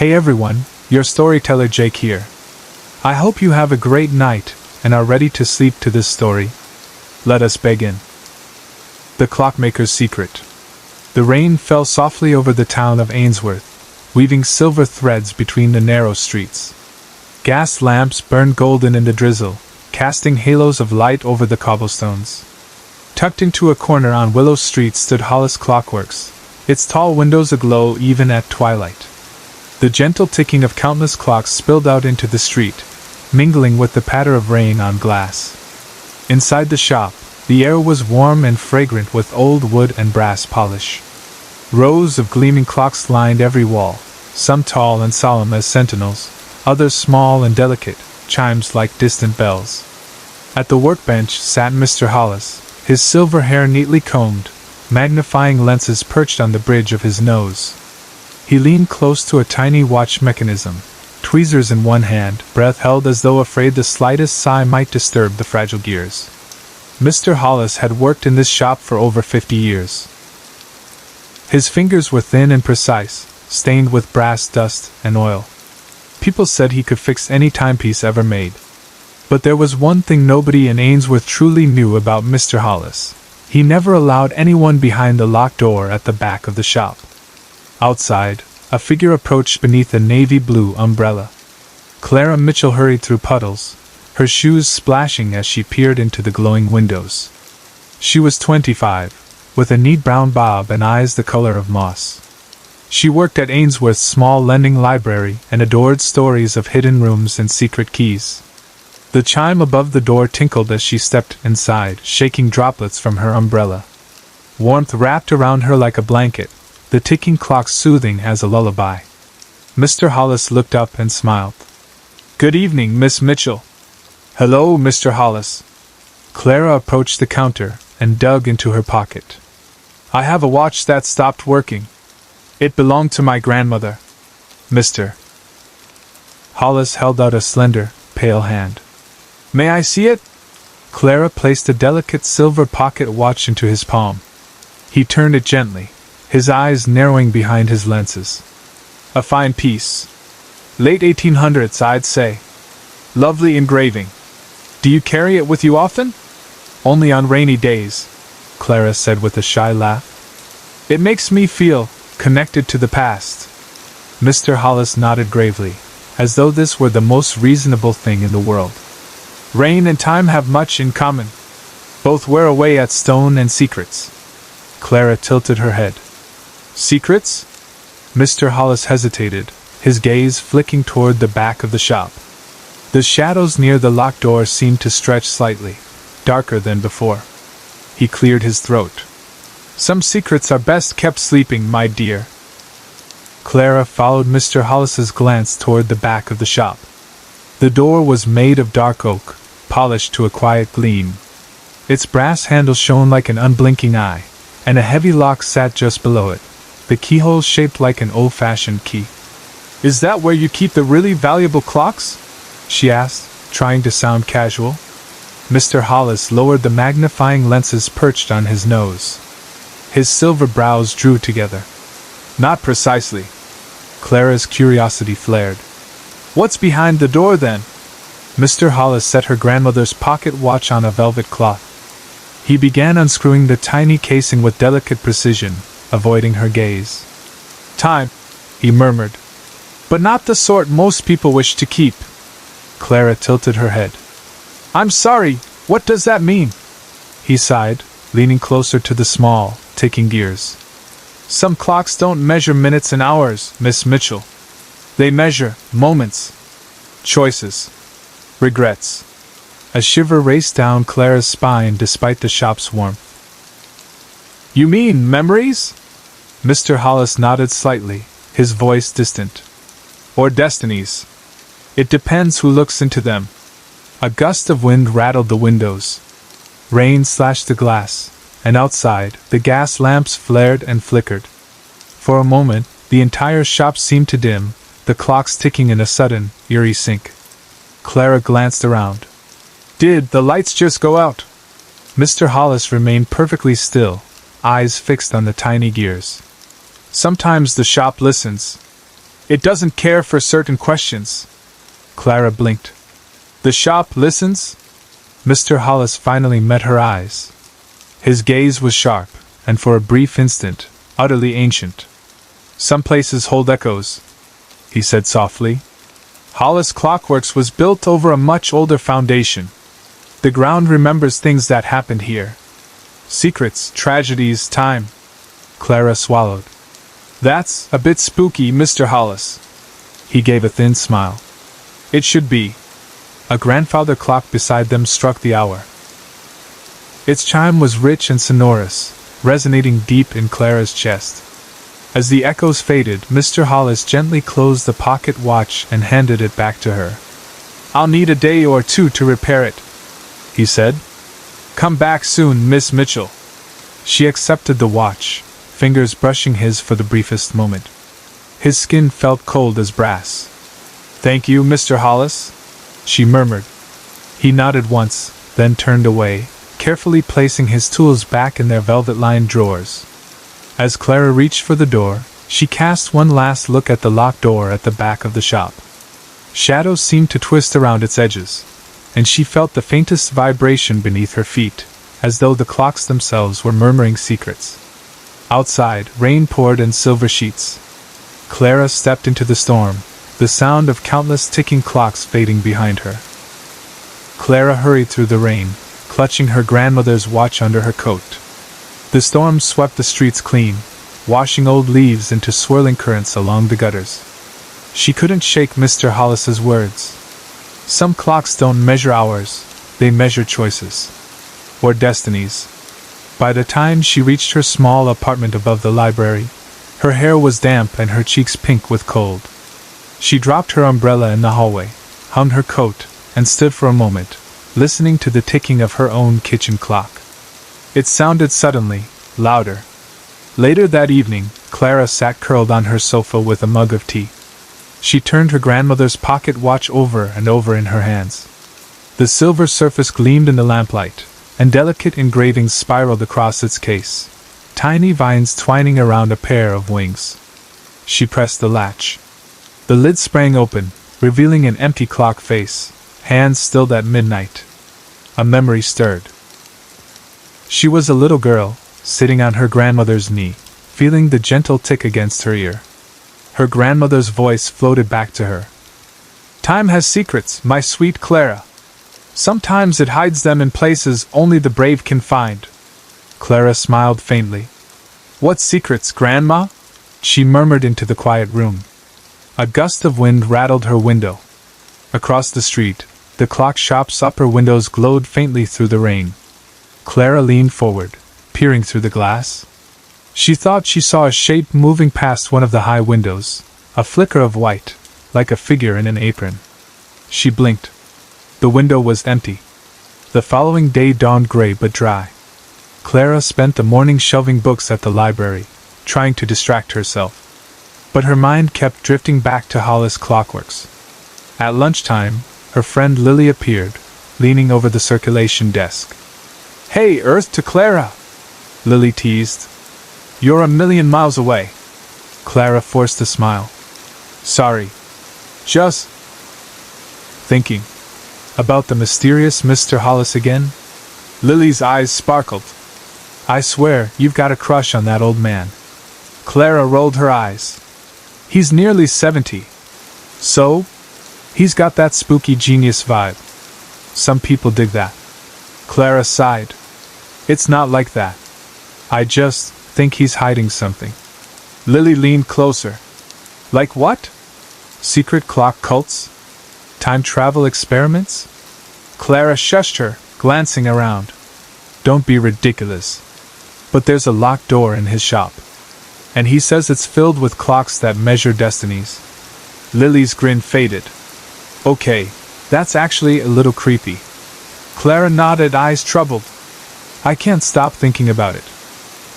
Hey everyone, your storyteller Jake here. I hope you have a great night and are ready to sleep to this story. Let us begin. The Clockmaker's Secret. The rain fell softly over the town of Ainsworth, weaving silver threads between the narrow streets. Gas lamps burned golden in the drizzle, casting halos of light over the cobblestones. Tucked into a corner on Willow Street stood Hollis Clockworks, its tall windows aglow even at twilight. The gentle ticking of countless clocks spilled out into the street, mingling with the patter of rain on glass. Inside the shop, the air was warm and fragrant with old wood and brass polish. Rows of gleaming clocks lined every wall, some tall and solemn as sentinels, others small and delicate, chimes like distant bells. At the workbench sat Mr. Hollis, his silver hair neatly combed, magnifying lenses perched on the bridge of his nose. He leaned close to a tiny watch mechanism, tweezers in one hand, breath held as though afraid the slightest sigh might disturb the fragile gears. Mr. Hollis had worked in this shop for over 50 years. His fingers were thin and precise, stained with brass dust and oil. People said he could fix any timepiece ever made. But there was one thing nobody in Ainsworth truly knew about Mr. Hollis. He never allowed anyone behind the locked door at the back of the shop. Outside, a figure approached beneath a navy blue umbrella. Clara Mitchell hurried through puddles, her shoes splashing as she peered into the glowing windows. She was 25, with a neat brown bob and eyes the color of moss. She worked at Ainsworth's small lending library and adored stories of hidden rooms and secret keys. The chime above the door tinkled as she stepped inside, shaking droplets from her umbrella. Warmth wrapped around her like a blanket, the ticking clock soothing as a lullaby. Mr. Hollis looked up and smiled. "Good evening, Miss Mitchell." "Hello, Mr. Hollis." Clara approached the counter and dug into her pocket. "I have a watch that stopped working. It belonged to my grandmother." Mr. Hollis held out a slender, pale hand. "May I see it?" Clara placed a delicate silver pocket watch into his palm. He turned it gently, his eyes narrowing behind his lenses. "A fine piece. Late 1800s, I'd say. Lovely engraving. Do you carry it with you often?" "Only on rainy days," Clara said with a shy laugh. "It makes me feel connected to the past." Mr. Hollis nodded gravely, as though this were the most reasonable thing in the world. "Rain and time have much in common. Both wear away at stone and secrets." Clara tilted her head. "Secrets?" Mr. Hollis hesitated, his gaze flicking toward the back of the shop. The shadows near the locked door seemed to stretch slightly, darker than before. He cleared his throat. "Some secrets are best kept sleeping, my dear." Clara followed Mr. Hollis's glance toward the back of the shop. The door was made of dark oak, polished to a quiet gleam. Its brass handle shone like an unblinking eye, and a heavy lock sat just below it, the keyhole shaped like an old-fashioned key. "Is that where you keep the really valuable clocks?" she asked, trying to sound casual. Mr. Hollis lowered the magnifying lenses perched on his nose. His silver brows drew together. "Not precisely." Clara's curiosity flared. "What's behind the door, then?" Mr. Hollis set her grandmother's pocket watch on a velvet cloth. He began unscrewing the tiny casing with delicate precision, avoiding her gaze. "Time," he murmured. "But not the sort most people wish to keep." Clara tilted her head. "I'm sorry, what does that mean?" He sighed, leaning closer to the small, ticking gears. "Some clocks don't measure minutes and hours, Miss Mitchell. They measure moments, choices, regrets." A shiver raced down Clara's spine despite the shop's warmth. "You mean memories?" Mr. Hollis nodded slightly, his voice distant. "Or destinies. It depends who looks into them." A gust of wind rattled the windows. Rain slashed the glass, and outside, the gas lamps flared and flickered. For a moment, the entire shop seemed to dim, the clocks ticking in a sudden, eerie sync. Clara glanced around. "Did the lights just go out?" Mr. Hollis remained perfectly still, eyes fixed on the tiny gears. "Sometimes the shop listens. It doesn't care for certain questions. Clara blinked. The shop listens? Mr. Hollis finally met her eyes. His gaze was sharp, and for a brief instant, utterly ancient. Some places hold echoes, he said softly. Hollis Clockworks was built over a much older foundation. The ground remembers things that happened here. Secrets, tragedies, time. Clara swallowed. That's a bit spooky, Mr. Hollis. He gave a thin smile. It should be. A grandfather clock beside them struck the hour. Its chime was rich and sonorous, resonating deep in Clara's chest. As the echoes faded, Mr. Hollis gently closed the pocket watch and handed it back to her. I'll need a day or two to repair it, he said. Come back soon, Miss Mitchell. She accepted the watch, fingers brushing his for the briefest moment. His skin felt cold as brass. Thank you, Mr. Hollis, she murmured. He nodded once, then turned away, carefully placing his tools back in their velvet-lined drawers. As Clara reached for the door, she cast one last look at the locked door at the back of the shop. Shadows seemed to twist around its edges, and she felt the faintest vibration beneath her feet, as though the clocks themselves were murmuring secrets. Outside, rain poured in silver sheets. Clara stepped into the storm, the sound of countless ticking clocks fading behind her. Clara hurried through the rain, clutching her grandmother's watch under her coat. The storm swept the streets clean, washing old leaves into swirling currents along the gutters. She couldn't shake Mr. Hollis's words. Some clocks don't measure hours, they measure choices. Or destinies. By the time she reached her small apartment above the library, her hair was damp and her cheeks pink with cold. She dropped her umbrella in the hallway, hung her coat, and stood for a moment, listening to the ticking of her own kitchen clock. It sounded suddenly, louder. Later that evening, Clara sat curled on her sofa with a mug of tea. She turned her grandmother's pocket watch over and over in her hands. The silver surface gleamed in the lamplight, and delicate engravings spiraled across its case, tiny vines twining around a pair of wings. She pressed the latch. The lid sprang open, revealing an empty clock face, hands stilled at midnight. A memory stirred. She was a little girl, sitting on her grandmother's knee, feeling the gentle tick against her ear. Her grandmother's voice floated back to her. Time has secrets, my sweet Clara. Sometimes it hides them in places only the brave can find. Clara smiled faintly. What secrets, Grandma? She murmured into the quiet room. A gust of wind rattled her window. Across the street, the clock shop's upper windows glowed faintly through the rain. Clara leaned forward, peering through the glass. She thought she saw a shape moving past one of the high windows, a flicker of white, like a figure in an apron. She blinked. The window was empty. The following day dawned gray but dry. Clara spent the morning shelving books at the library, trying to distract herself. But her mind kept drifting back to Hollis Clockworks. At lunchtime, her friend Lily appeared, leaning over the circulation desk. Hey, Earth to Clara! Lily teased. You're a million miles away. Clara forced a smile. Sorry. Just thinking. About the mysterious Mr. Hollis again? Lily's eyes sparkled. I swear, you've got a crush on that old man. Clara rolled her eyes. He's nearly 70. So? He's got that spooky genius vibe. Some people dig that. Clara sighed. It's not like that. I just think he's hiding something. Lily leaned closer. Like what? Secret clock cults? Time travel experiments? Clara shushed her, glancing around. Don't be ridiculous. But there's a locked door in his shop. And he says it's filled with clocks that measure destinies. Lily's grin faded. Okay, that's actually a little creepy. Clara nodded, eyes troubled. I can't stop thinking about it.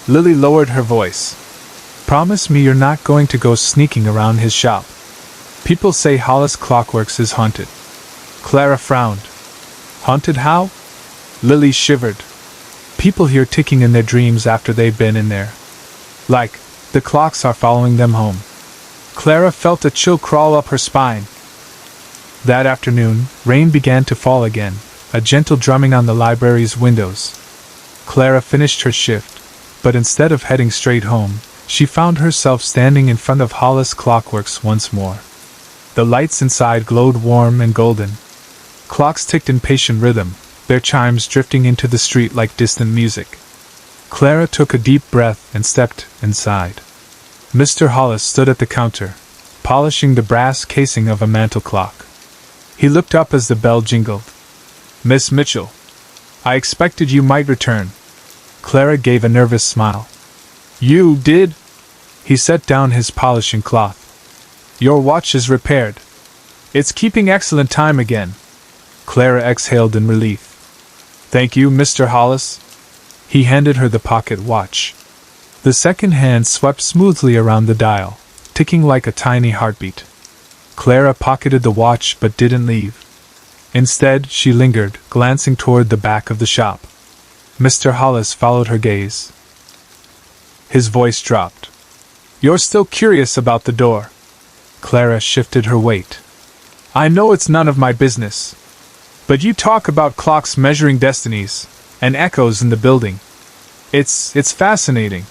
Lily lowered her voice. Promise me you're not going to go sneaking around his shop. People say Hollis Clockworks is haunted. Clara frowned. Haunted how? Lily shivered. People hear ticking in their dreams after they've been in there. Like, the clocks are following them home. Clara felt a chill crawl up her spine. That afternoon, rain began to fall again, a gentle drumming on the library's windows. Clara finished her shift, but instead of heading straight home, she found herself standing in front of Hollis Clockworks once more. The lights inside glowed warm and golden. Clocks ticked in patient rhythm, their chimes drifting into the street like distant music. Clara took a deep breath and stepped inside. Mr. Hollis stood at the counter, polishing the brass casing of a mantel clock. He looked up as the bell jingled. "Miss Mitchell, I expected you might return." Clara gave a nervous smile. "You did?" He set down his polishing cloth. "Your watch is repaired. It's keeping excellent time again." Clara exhaled in relief. "Thank you, Mr. Hollis." He handed her the pocket watch. The second hand swept smoothly around the dial, ticking like a tiny heartbeat. Clara pocketed the watch but didn't leave. Instead, she lingered, glancing toward the back of the shop. Mr. Hollis followed her gaze. His voice dropped. "You're still curious about the door." Clara shifted her weight. "I know it's none of my business. But you talk about clocks measuring destinies, and echoes in the building. It's fascinating."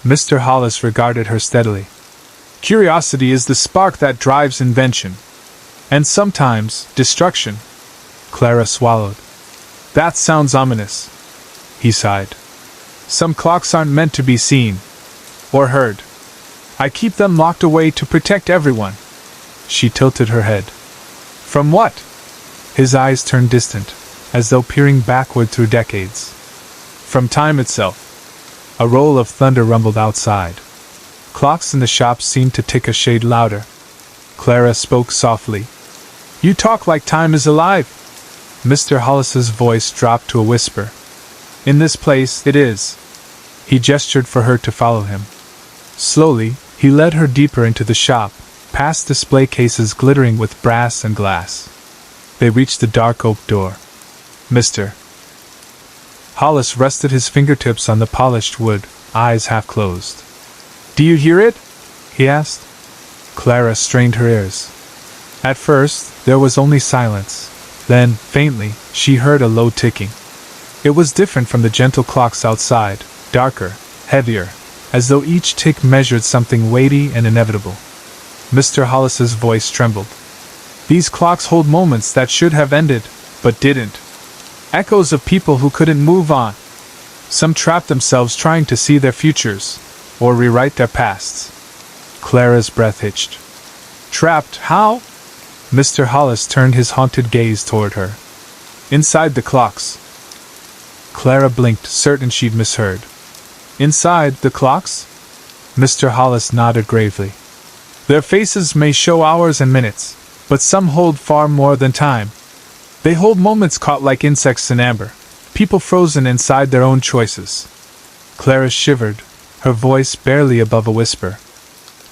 Mr. Hollis regarded her steadily. "Curiosity is the spark that drives invention. And sometimes, destruction." Clara swallowed. "That sounds ominous." He sighed. "Some clocks aren't meant to be seen. Or heard. I keep them locked away to protect everyone." She tilted her head. "From what?" His eyes turned distant, as though peering backward through decades. "From time itself." A roll of thunder rumbled outside. Clocks in the shop seemed to tick a shade louder. Clara spoke softly. "You talk like time is alive." Mr. Hollis's voice dropped to a whisper. "In this place, it is." He gestured for her to follow him. Slowly, he led her deeper into the shop, past display cases glittering with brass and glass. They reached the dark oak door. Mr. Hollis rested his fingertips on the polished wood, eyes half closed. "Do you hear it?" he asked. Clara strained her ears. At first, there was only silence. Then, faintly, she heard a low ticking. It was different from the gentle clocks outside, darker, heavier, as though each tick measured something weighty and inevitable. Mr. Hollis's voice trembled. "These clocks hold moments that should have ended, but didn't. Echoes of people who couldn't move on. Some trapped themselves trying to see their futures, or rewrite their pasts." Clara's breath hitched. "Trapped, how?" Mr. Hollis turned his haunted gaze toward her. "Inside the clocks." Clara blinked, certain she'd misheard. "Inside the clocks?" Mr. Hollis nodded gravely. "Their faces may show hours and minutes, but some hold far more than time. They hold moments caught like insects in amber, people frozen inside their own choices." Clara shivered, her voice barely above a whisper.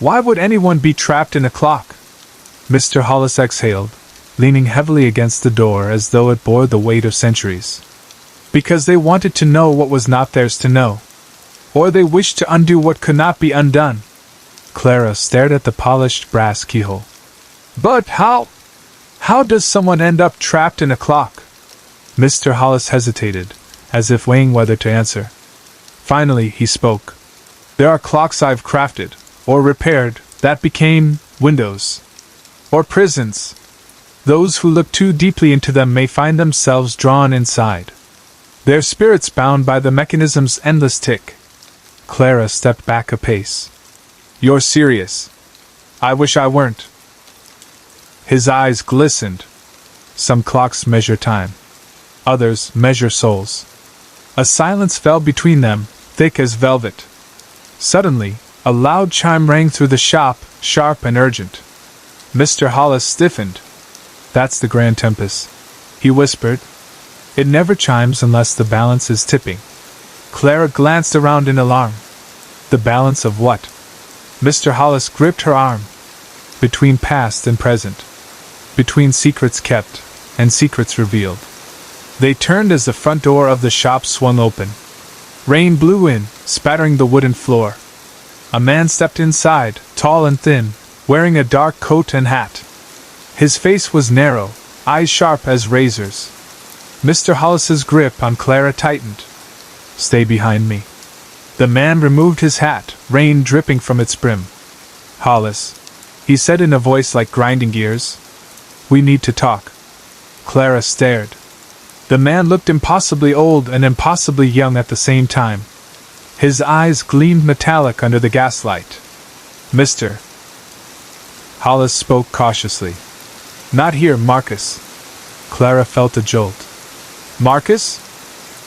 "Why would anyone be trapped in a clock?" Mr. Hollis exhaled, leaning heavily against the door as though it bore the weight of centuries. "Because they wanted to know what was not theirs to know. Or they wished to undo what could not be undone." Clara stared at the polished brass keyhole. "But how does someone end up trapped in a clock?" Mr. Hollis hesitated, as if weighing whether to answer. Finally, he spoke. "There are clocks I've crafted, or repaired, that became windows. Or prisons. Those who look too deeply into them may find themselves drawn inside. Their spirits bound by the mechanism's endless tick." Clara stepped back a pace. "You're serious?" "I wish I weren't." His eyes glistened. "Some clocks measure time. Others measure souls." A silence fell between them, thick as velvet. Suddenly, a loud chime rang through the shop, sharp and urgent. Mr. Hollis stiffened. "That's the Grand Tempest," he whispered. "It never chimes unless the balance is tipping." Clara glanced around in alarm. "The balance of what?" Mr. Hollis gripped her arm. "Between past and present. Between secrets kept and secrets revealed." They turned as the front door of the shop swung open. Rain blew in, spattering the wooden floor. A man stepped inside, tall and thin, wearing a dark coat and hat. His face was narrow, eyes sharp as razors. Mr. Hollis's grip on Clara tightened. "Stay behind me." The man removed his hat, rain dripping from its brim. "Hollis," he said in a voice like grinding gears, "we need to talk." Clara stared. The man looked impossibly old and impossibly young at the same time. His eyes gleamed metallic under the gaslight. "Mr. Hollis spoke cautiously. "Not here, Marcus." Clara felt a jolt. "Marcus?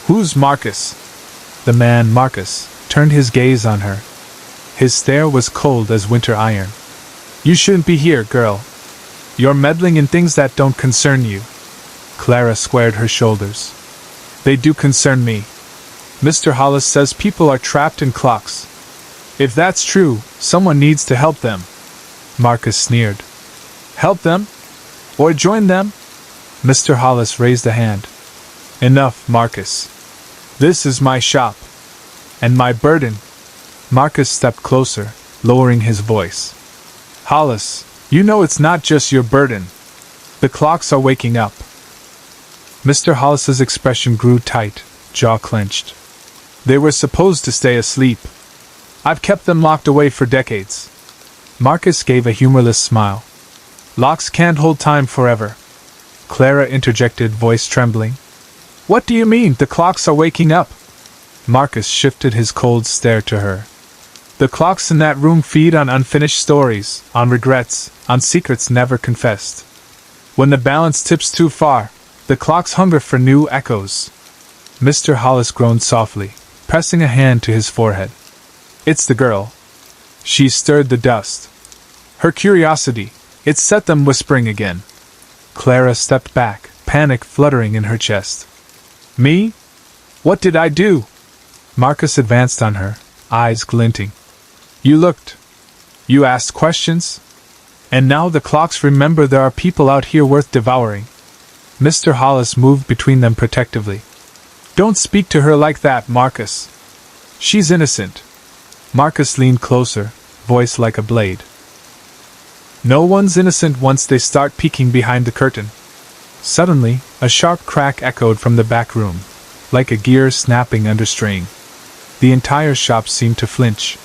Who's Marcus?" The man, Marcus, turned his gaze on her. His stare was cold as winter iron. "You shouldn't be here, girl. You're meddling in things that don't concern you." Clara squared her shoulders. "They do concern me. Mr. Hollis says people are trapped in clocks. If that's true, someone needs to help them." Marcus sneered. "Help them? Or join them?" Mr. Hollis raised a hand. "Enough, Marcus. This is my shop. And my burden." Marcus stepped closer, lowering his voice. "Hollis, you know it's not just your burden. The clocks are waking up." Mr. Hollis's expression grew tight, jaw clenched. "They were supposed to stay asleep. I've kept them locked away for decades." Marcus gave a humorless smile. "Locks can't hold time forever." Clara interjected, voice trembling. "What do you mean, the clocks are waking up?" Marcus shifted his cold stare to her. "The clocks in that room feed on unfinished stories, on regrets, on secrets never confessed. When the balance tips too far, the clocks hunger for new echoes." Mr. Hollis groaned softly, pressing a hand to his forehead. "It's the girl. She stirred the dust. Her curiosity, it set them whispering again." Clara stepped back, panic fluttering in her chest. "Me? What did I do?" Marcus advanced on her, eyes glinting. "You looked. You asked questions. And now the clocks remember there are people out here worth devouring." Mr. Hollis moved between them protectively. "Don't speak to her like that, Marcus. She's innocent." Marcus leaned closer, voice like a blade. "No one's innocent once they start peeking behind the curtain." Suddenly, a sharp crack echoed from the back room, like a gear snapping under strain. The entire shop seemed to flinch.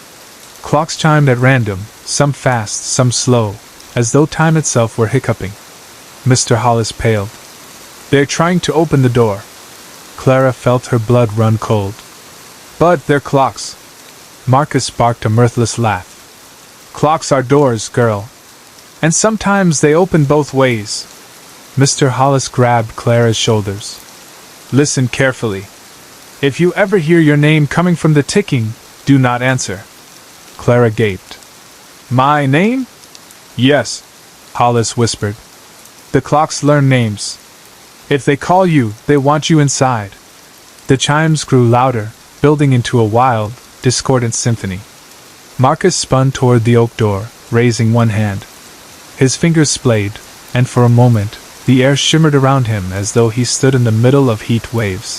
Clocks chimed at random, some fast, some slow, as though time itself were hiccuping. Mr. Hollis paled. "They're trying to open the door." Clara felt her blood run cold. "But they're clocks." Marcus barked a mirthless laugh. "Clocks are doors, girl. And sometimes they open both ways." Mr. Hollis grabbed Clara's shoulders. "Listen carefully. If you ever hear your name coming from the ticking, do not answer." Clara gaped. "My name?" "Yes," Hollis whispered. "The clocks learn names. If they call you, they want you inside." The chimes grew louder, building into a wild, discordant symphony. Marcus spun toward the oak door, raising one hand. His fingers splayed, and for a moment, the air shimmered around him as though he stood in the middle of heat waves.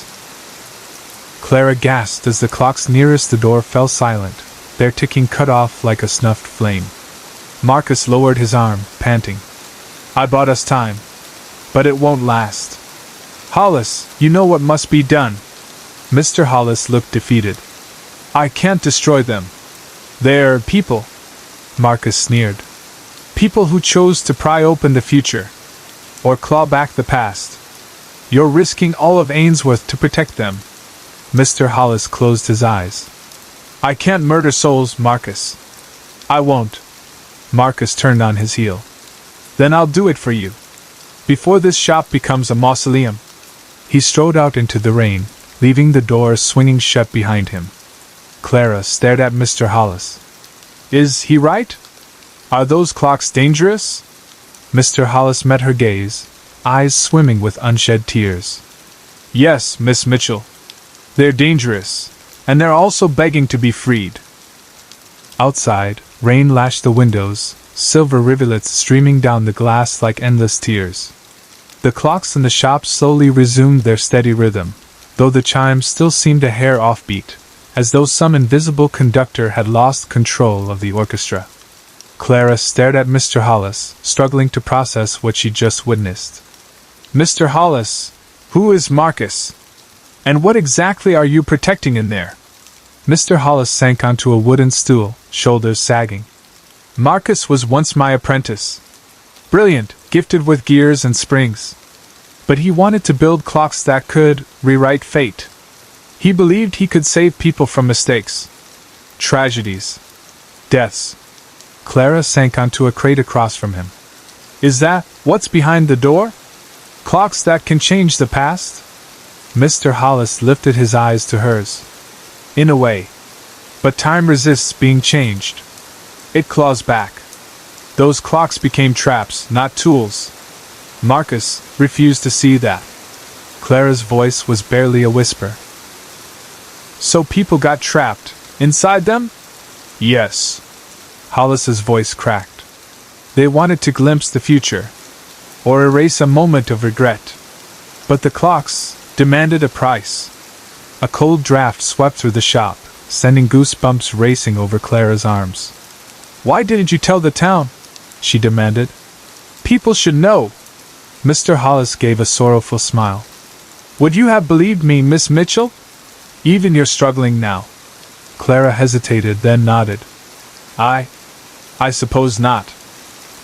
Clara gasped as the clocks nearest the door fell silent, their ticking cut off like a snuffed flame. Marcus lowered his arm, panting. "I bought us time. But it won't last. Hollis, you know what must be done." Mr. Hollis looked defeated. "I can't destroy them. They're people," Marcus sneered. "People who chose to pry open the future. Or claw back the past. You're risking all of Ainsworth to protect them." Mr. Hollis closed his eyes. "I can't murder souls, Marcus." "I won't." Marcus turned on his heel. "Then I'll do it for you. Before this shop becomes a mausoleum." He strode out into the rain, leaving the door swinging shut behind him. Clara stared at Mr. Hollis. "Is he right? Are those clocks dangerous?" Mr. Hollis met her gaze, eyes swimming with unshed tears. "Yes, Miss Mitchell. They're dangerous, and they're also begging to be freed." Outside, rain lashed the windows, silver rivulets streaming down the glass like endless tears. The clocks in the shop slowly resumed their steady rhythm, though the chimes still seemed a hair offbeat, as though some invisible conductor had lost control of the orchestra. Clara stared at Mr. Hollis, struggling to process what she just witnessed. Mr. Hollis, who is Marcus? And what exactly are you protecting in there? Mr. Hollis sank onto a wooden stool, shoulders sagging. Marcus was once my apprentice. Brilliant, gifted with gears and springs. But he wanted to build clocks that could rewrite fate. He believed he could save people from mistakes, tragedies, deaths. Clara sank onto a crate across from him. Is that what's behind the door? Clocks that can change the past? Mr. Hollis lifted his eyes to hers. In a way. But time resists being changed. It claws back. Those clocks became traps, not tools. Marcus refused to see that. Clara's voice was barely a whisper. So people got trapped inside them? Yes. Hollis's voice cracked. They wanted to glimpse the future, or erase a moment of regret. But the clocks demanded a price. A cold draft swept through the shop, sending goosebumps racing over Clara's arms. Why didn't you tell the town? She demanded. People should know. Mr. Hollis gave a sorrowful smile. Would you have believed me, Miss Mitchell? Even you're struggling now. Clara hesitated, then nodded. I suppose not.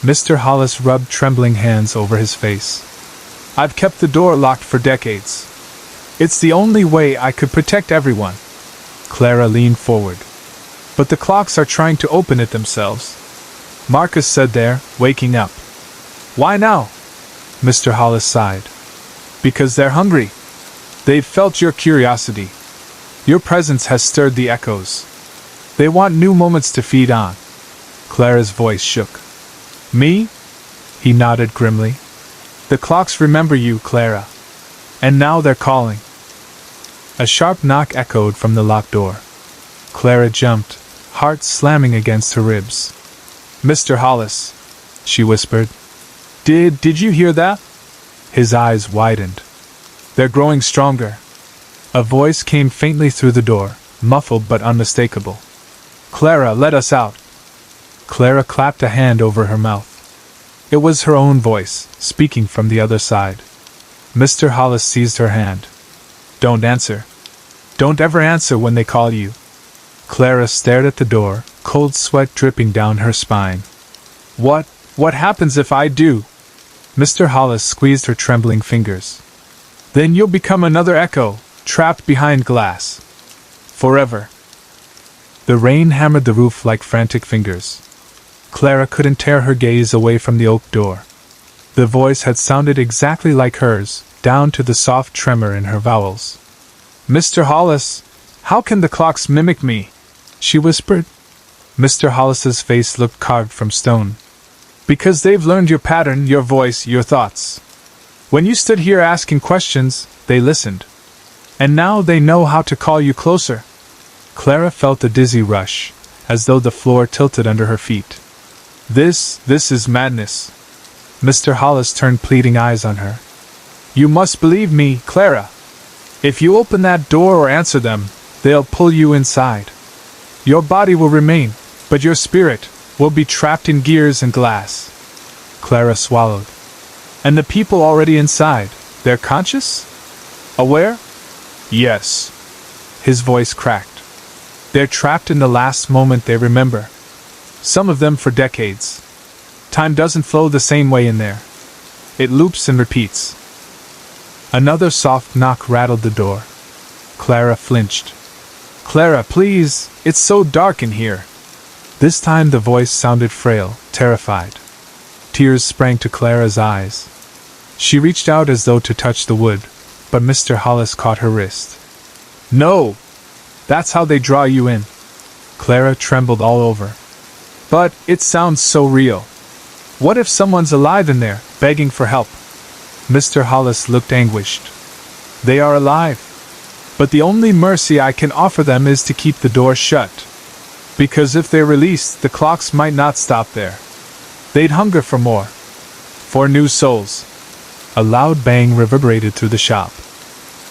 Mr. Hollis rubbed trembling hands over his face. I've kept the door locked for decades. It's the only way I could protect everyone. Clara leaned forward. But the clocks are trying to open it themselves. Marcus said there, waking up. Why now? Mr. Hollis sighed. Because they're hungry. They've felt your curiosity. Your presence has stirred the echoes. They want new moments to feed on. Clara's voice shook. Me? He nodded grimly. The clocks remember you, Clara. And now they're calling. A sharp knock echoed from the locked door. Clara jumped, heart slamming against her ribs. Mr. Hollis, she whispered. Did you hear that? His eyes widened. They're growing stronger. A voice came faintly through the door, muffled but unmistakable. Clara, let us out. Clara clapped a hand over her mouth. It was her own voice, speaking from the other side. Mr. Hollis seized her hand. Don't answer. Don't ever answer when they call you. Clara stared at the door, cold sweat dripping down her spine. What happens if I do? Mr. Hollis squeezed her trembling fingers. Then you'll become another echo, trapped behind glass. Forever. The rain hammered the roof like frantic fingers. Clara couldn't tear her gaze away from the oak door. The voice had sounded exactly like hers, down to the soft tremor in her vowels. Mr. Hollis, how can the clocks mimic me? She whispered. Mr. Hollis's face looked carved from stone. Because they've learned your pattern, your voice, your thoughts. When you stood here asking questions, they listened. And now they know how to call you closer. Clara felt a dizzy rush, as though the floor tilted under her feet. This is madness. Mr. Hollis turned pleading eyes on her. You must believe me, Clara. If you open that door or answer them, they'll pull you inside. Your body will remain, but your spirit will be trapped in gears and glass. Clara swallowed. And the people already inside, they're conscious? Aware? Yes. His voice cracked. They're trapped in the last moment they remember. Some of them for decades. Time doesn't flow the same way in there. It loops and repeats. Another soft knock rattled the door. Clara flinched. Clara, please, it's so dark in here. This time the voice sounded frail, terrified. Tears sprang to Clara's eyes. She reached out as though to touch the wood, but Mr. Hollis caught her wrist. No! That's how they draw you in. Clara trembled all over. But it sounds so real. What if someone's alive in there, begging for help? Mr. Hollis looked anguished. They are alive. But the only mercy I can offer them is to keep the door shut. Because if they're released, the clocks might not stop there. They'd hunger for more. For new souls. A loud bang reverberated through the shop.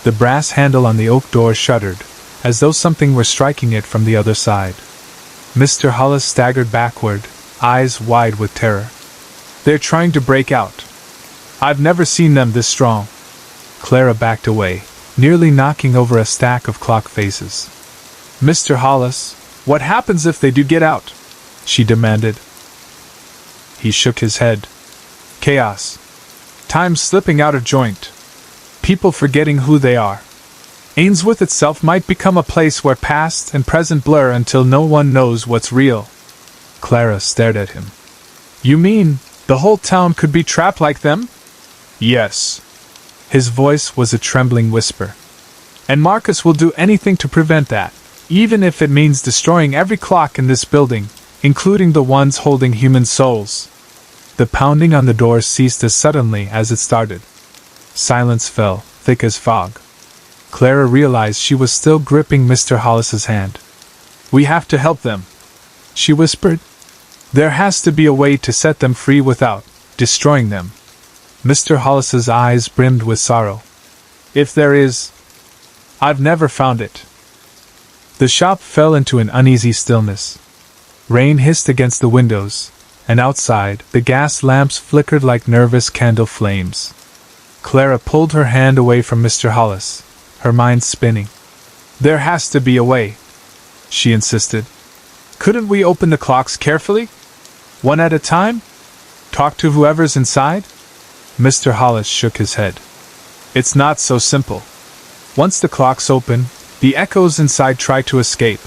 The brass handle on the oak door shuddered, as though something were striking it from the other side. Mr. Hollis staggered backward, eyes wide with terror. "They're trying to break out. I've never seen them this strong." Clara backed away, nearly knocking over a stack of clock faces. "Mr. Hollis, what happens if they do get out?" she demanded. He shook his head. "Chaos. Time slipping out of joint. People forgetting who they are. Ainsworth itself might become a place where past and present blur until no one knows what's real." Clara stared at him. "You mean the whole town could be trapped like them?" "Yes." His voice was a trembling whisper. "And Marcus will do anything to prevent that, even if it means destroying every clock in this building, including the ones holding human souls." The pounding on the door ceased as suddenly as it started. Silence fell, thick as fog. Clara realized she was still gripping Mr. Hollis's hand. "We have to help them," she whispered. "There has to be a way to set them free without destroying them." Mr. Hollis's eyes brimmed with sorrow. "If there is, I've never found it." The shop fell into an uneasy stillness. Rain hissed against the windows, and outside, the gas lamps flickered like nervous candle flames. Clara pulled her hand away from Mr. Hollis, her mind spinning. "There has to be a way," she insisted. "Couldn't we open the clocks carefully? One at a time? Talk to whoever's inside?" Mr. Hollis shook his head. "It's not so simple. Once the clocks open, the echoes inside try to escape.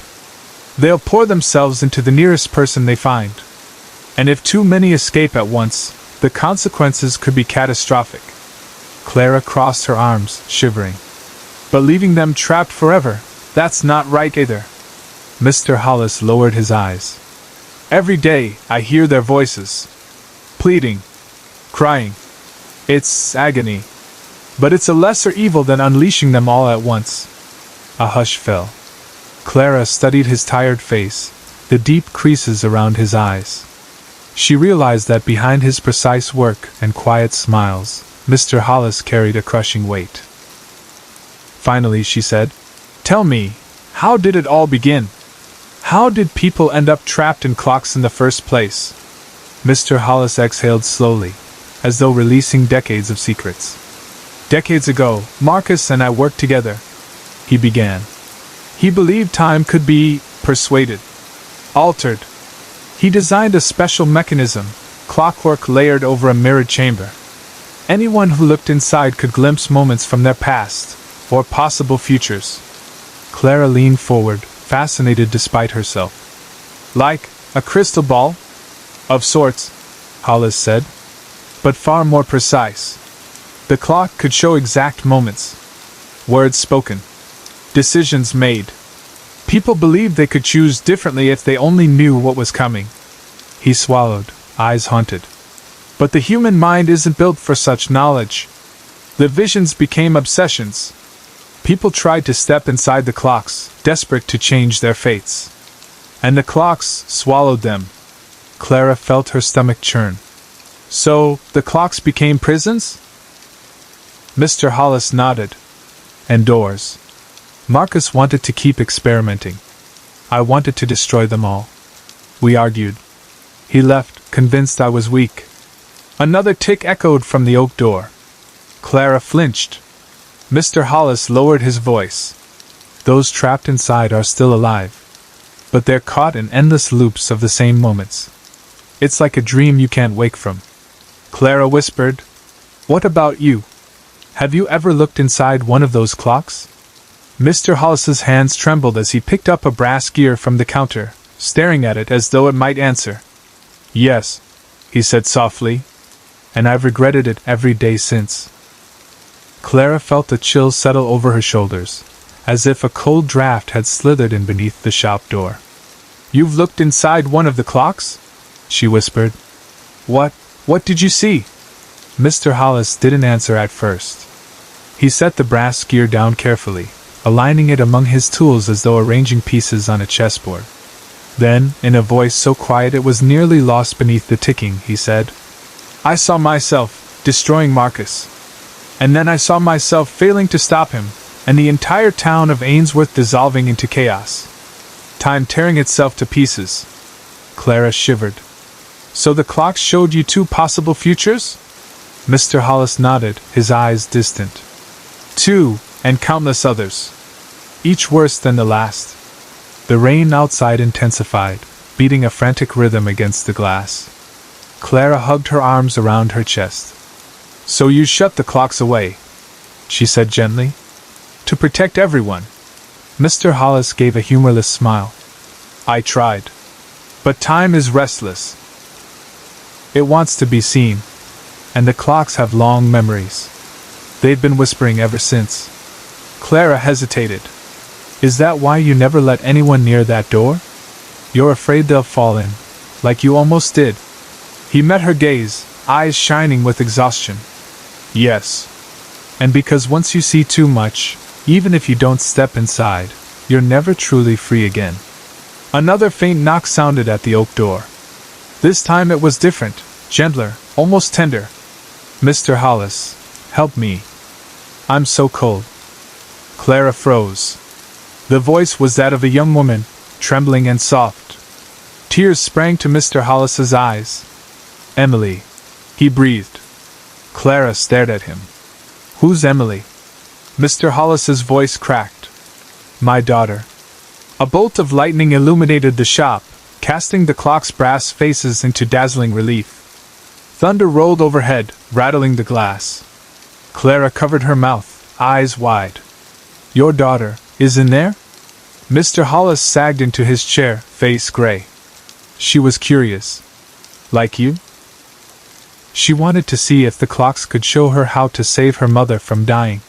They'll pour themselves into the nearest person they find. And if too many escape at once, the consequences could be catastrophic." Clara crossed her arms, shivering. "But leaving them trapped forever, that's not right either." Mr. Hollis lowered his eyes. "Every day I hear their voices. Pleading. Crying. It's agony. But it's a lesser evil than unleashing them all at once." A hush fell. Clara studied his tired face, the deep creases around his eyes. She realized that behind his precise work and quiet smiles, Mr. Hollis carried a crushing weight. Finally, she said, "Tell me, how did it all begin? How did people end up trapped in clocks in the first place?" Mr. Hollis exhaled slowly, as though releasing decades of secrets. "Decades ago, Marcus and I worked together," he began. "He believed time could be persuaded, altered. He designed a special mechanism, clockwork layered over a mirrored chamber. Anyone who looked inside could glimpse moments from their past, or possible futures." Clara leaned forward, fascinated despite herself. "Like a crystal ball?" "Of sorts," Hollis said. "But far more precise. The clock could show exact moments. Words spoken. Decisions made. People believed they could choose differently if they only knew what was coming." He swallowed, eyes haunted. "But the human mind isn't built for such knowledge. The visions became obsessions. People tried to step inside the clocks, desperate to change their fates. And the clocks swallowed them." Clara felt her stomach churn. "So, the clocks became prisons?" Mr. Hollis nodded. "And doors. Marcus wanted to keep experimenting. I wanted to destroy them all. We argued. He left, convinced I was weak." Another tick echoed from the oak door. Clara flinched. Mr. Hollis lowered his voice. "Those trapped inside are still alive. But they're caught in endless loops of the same moments. It's like a dream you can't wake from." Clara whispered, "What about you? Have you ever looked inside one of those clocks?" Mr. Hollis's hands trembled as he picked up a brass gear from the counter, staring at it as though it might answer. "Yes," he said softly, "and I've regretted it every day since." Clara felt a chill settle over her shoulders, as if a cold draft had slithered in beneath the shop door. "You've looked inside one of the clocks?" she whispered. What did you see?" Mr. Hollis didn't answer at first. He set the brass gear down carefully, aligning it among his tools as though arranging pieces on a chessboard. Then, in a voice so quiet it was nearly lost beneath the ticking, he said, "I saw myself destroying Marcus. And then I saw myself failing to stop him, and the entire town of Ainsworth dissolving into chaos. Time tearing itself to pieces." Clara shivered. So the clock showed you two possible futures? Mr. Hollis nodded, his eyes distant. Two, and countless others. Each worse than the last. The rain outside intensified, beating a frantic rhythm against the glass. Clara hugged her arms around her chest. So you shut the clocks away, she said gently. To protect everyone. Mr. Hollis gave a humorless smile. I tried. But time is restless. It wants to be seen. And the clocks have long memories. They've been whispering ever since. Clara hesitated. Is that why you never let anyone near that door? You're afraid they'll fall in, like you almost did. He met her gaze, eyes shining with exhaustion. Yes. And because once you see too much, even if you don't step inside, you're never truly free again. Another faint knock sounded at the oak door. This time it was different, gentler, almost tender. Mr. Hollis, help me. I'm so cold. Clara froze. The voice was that of a young woman, trembling and soft. Tears sprang to Mr. Hollis's eyes. Emily, he breathed. Clara stared at him. Who's Emily? Mr. Hollis's voice cracked. My daughter. A bolt of lightning illuminated the shop, casting the clock's brass faces into dazzling relief. Thunder rolled overhead, rattling the glass. Clara covered her mouth, eyes wide. Your daughter is in there? Mr. Hollis sagged into his chair, face gray. She was curious. Like you? She wanted to see if the clocks could show her how to save her mother from dying.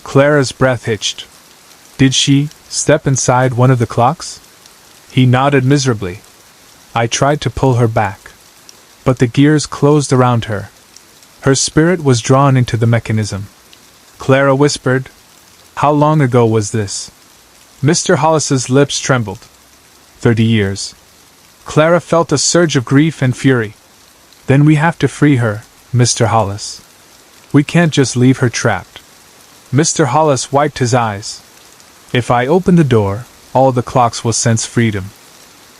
Clara's breath hitched. Did she step inside one of the clocks? He nodded miserably. I tried to pull her back. But the gears closed around her. Her spirit was drawn into the mechanism. Clara whispered, How long ago was this? Mr. Hollis's lips trembled. 30 years. Clara felt a surge of grief and fury. Then we have to free her, Mr. Hollis. We can't just leave her trapped. Mr. Hollis wiped his eyes. If I open the door, all the clocks will sense freedom.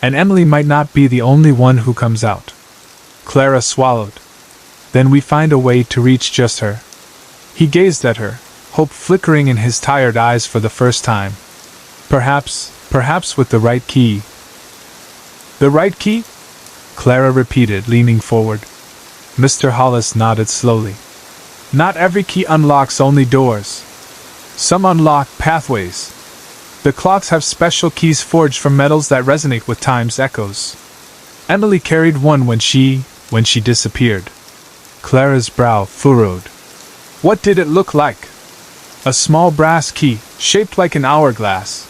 And Emily might not be the only one who comes out. Clara swallowed. Then we find a way to reach just her. He gazed at her, hope flickering in his tired eyes for the first time. Perhaps with the right key. The right key? Clara repeated, leaning forward. Mr. Hollis nodded slowly. Not every key unlocks only doors. Some unlock pathways. The clocks have special keys forged from metals that resonate with time's echoes. Emily carried one when she disappeared. Clara's brow furrowed. What did it look like? A small brass key, shaped like an hourglass,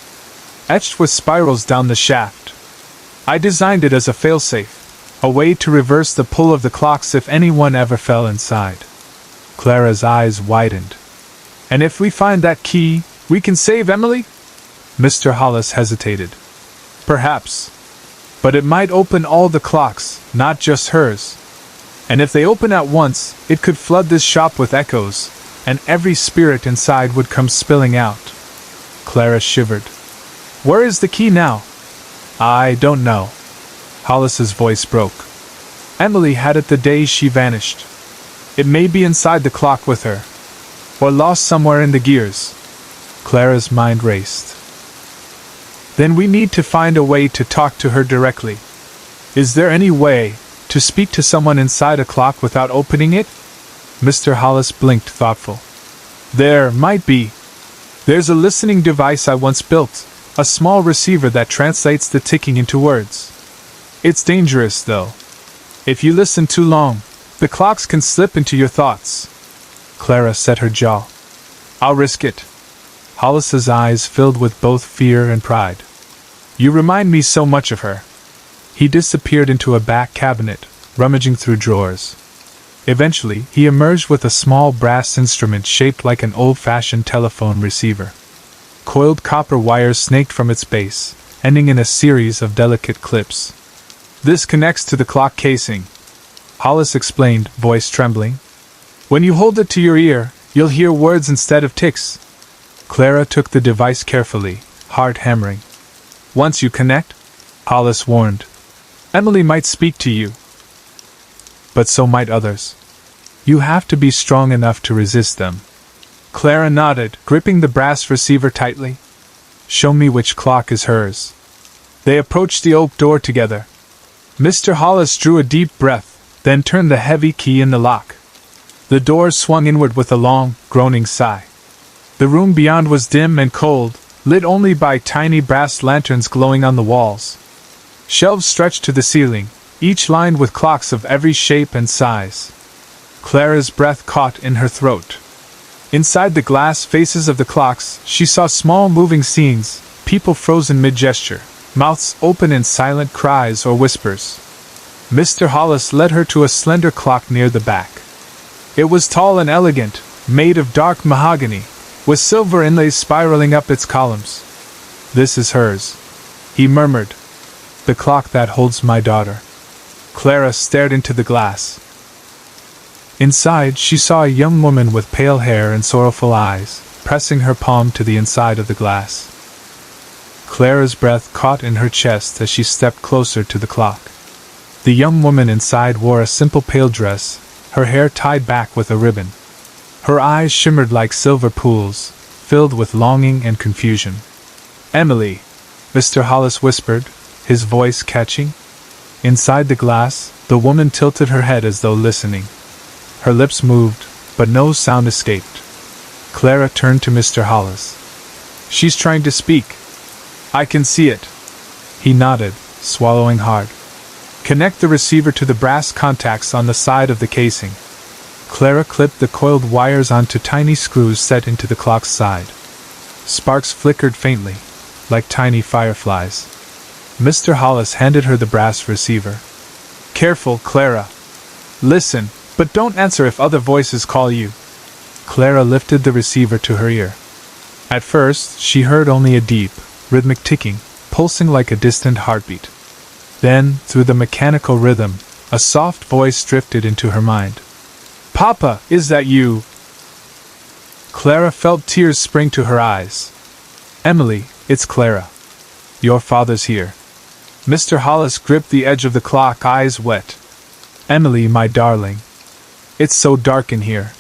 etched with spirals down the shaft. I designed it as a failsafe, a way to reverse the pull of the clocks if anyone ever fell inside. Clara's eyes widened. And if we find that key, we can save Emily? Mr. Hollis hesitated. Perhaps. But it might open all the clocks, not just hers. And if they open at once, it could flood this shop with echoes, and every spirit inside would come spilling out. Clara shivered. Where is the key now? I don't know. Hollis's voice broke. Emily had it the day she vanished. It may be inside the clock with her, or lost somewhere in the gears. Clara's mind raced. Then we need to find a way to talk to her directly. Is there any way to speak to someone inside a clock without opening it? Mr. Hollis blinked, thoughtful. There might be. There's a listening device I once built, a small receiver that translates the ticking into words. It's dangerous, though. If you listen too long, the clocks can slip into your thoughts. Clara set her jaw. I'll risk it. Hollis's eyes filled with both fear and pride. You remind me so much of her. He disappeared into a back cabinet, rummaging through drawers. Eventually, he emerged with a small brass instrument shaped like an old-fashioned telephone receiver. Coiled copper wires snaked from its base, ending in a series of delicate clips. This connects to the clock casing, Hollis explained, voice trembling. When you hold it to your ear, you'll hear words instead of ticks. Clara took the device carefully, heart hammering. Once you connect, Hollis warned, Emily might speak to you. but so might others. You have to be strong enough to resist them. Clara nodded, gripping the brass receiver tightly. Show me which clock is hers. They approached the oak door together. Mr. Hollis drew a deep breath, then turned the heavy key in the lock. The door swung inward with a long, groaning sigh. The room beyond was dim and cold, lit only by tiny brass lanterns glowing on the walls. Shelves stretched to the ceiling, each lined with clocks of every shape and size. Clara's breath caught in her throat. Inside the glass faces of the clocks, she saw small moving scenes, people frozen mid-gesture, mouths open in silent cries or whispers. Mr. Hollis led her to a slender clock near the back. It was tall and elegant, made of dark mahogany, with silver inlays spiraling up its columns. This is hers, he murmured. The clock that holds my daughter. Clara stared into the glass. Inside, she saw a young woman with pale hair and sorrowful eyes, pressing her palm to the inside of the glass. Clara's breath caught in her chest as she stepped closer to the clock. The young woman inside wore a simple pale dress, her hair tied back with a ribbon. Her eyes shimmered like silver pools, filled with longing and confusion. Emily, Mr. Hollis whispered, his voice catching. Inside the glass, the woman tilted her head as though listening. Her lips moved, but no sound escaped. Clara turned to Mr. Hollis. She's trying to speak. I can see it. He nodded, swallowing hard. Connect the receiver to the brass contacts on the side of the casing. Clara clipped the coiled wires onto tiny screws set into the clock's side. Sparks flickered faintly, like tiny fireflies. Mr. Hollis handed her the brass receiver. Careful, Clara. Listen, but don't answer if other voices call you. Clara lifted the receiver to her ear. At first, she heard only a deep, rhythmic ticking, pulsing like a distant heartbeat. Then, through the mechanical rhythm, a soft voice drifted into her mind. Papa, is that you? Clara felt tears spring to her eyes. Emily, it's Clara. Your father's here. Mr. Hollis gripped the edge of the clock, eyes wet. Emily, my darling. It's so dark in here.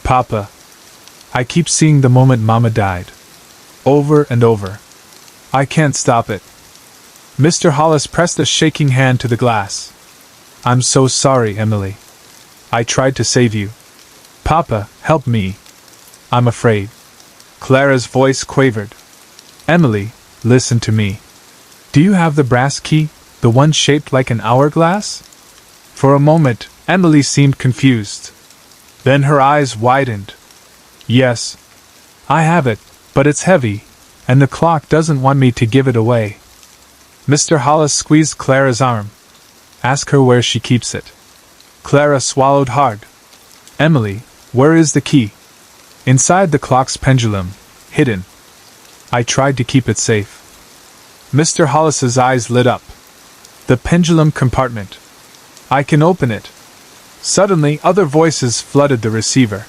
Papa. I keep seeing the moment Mama died. Over and over. I can't stop it. Mr. Hollis pressed a shaking hand to the glass. I'm so sorry, Emily. I tried to save you. Papa, help me. I'm afraid. Clara's voice quavered. Emily, listen to me. Do you have the brass key, the one shaped like an hourglass? For a moment, Emily seemed confused. Then her eyes widened. Yes. I have it, but it's heavy, and the clock doesn't want me to give it away. Mr. Hollis squeezed Clara's arm. Ask her where she keeps it. Clara swallowed hard. Emily, where is the key? Inside the clock's pendulum, hidden. I tried to keep it safe. Mr. Hollis's eyes lit up. The pendulum compartment. I can open it. Suddenly, other voices flooded the receiver.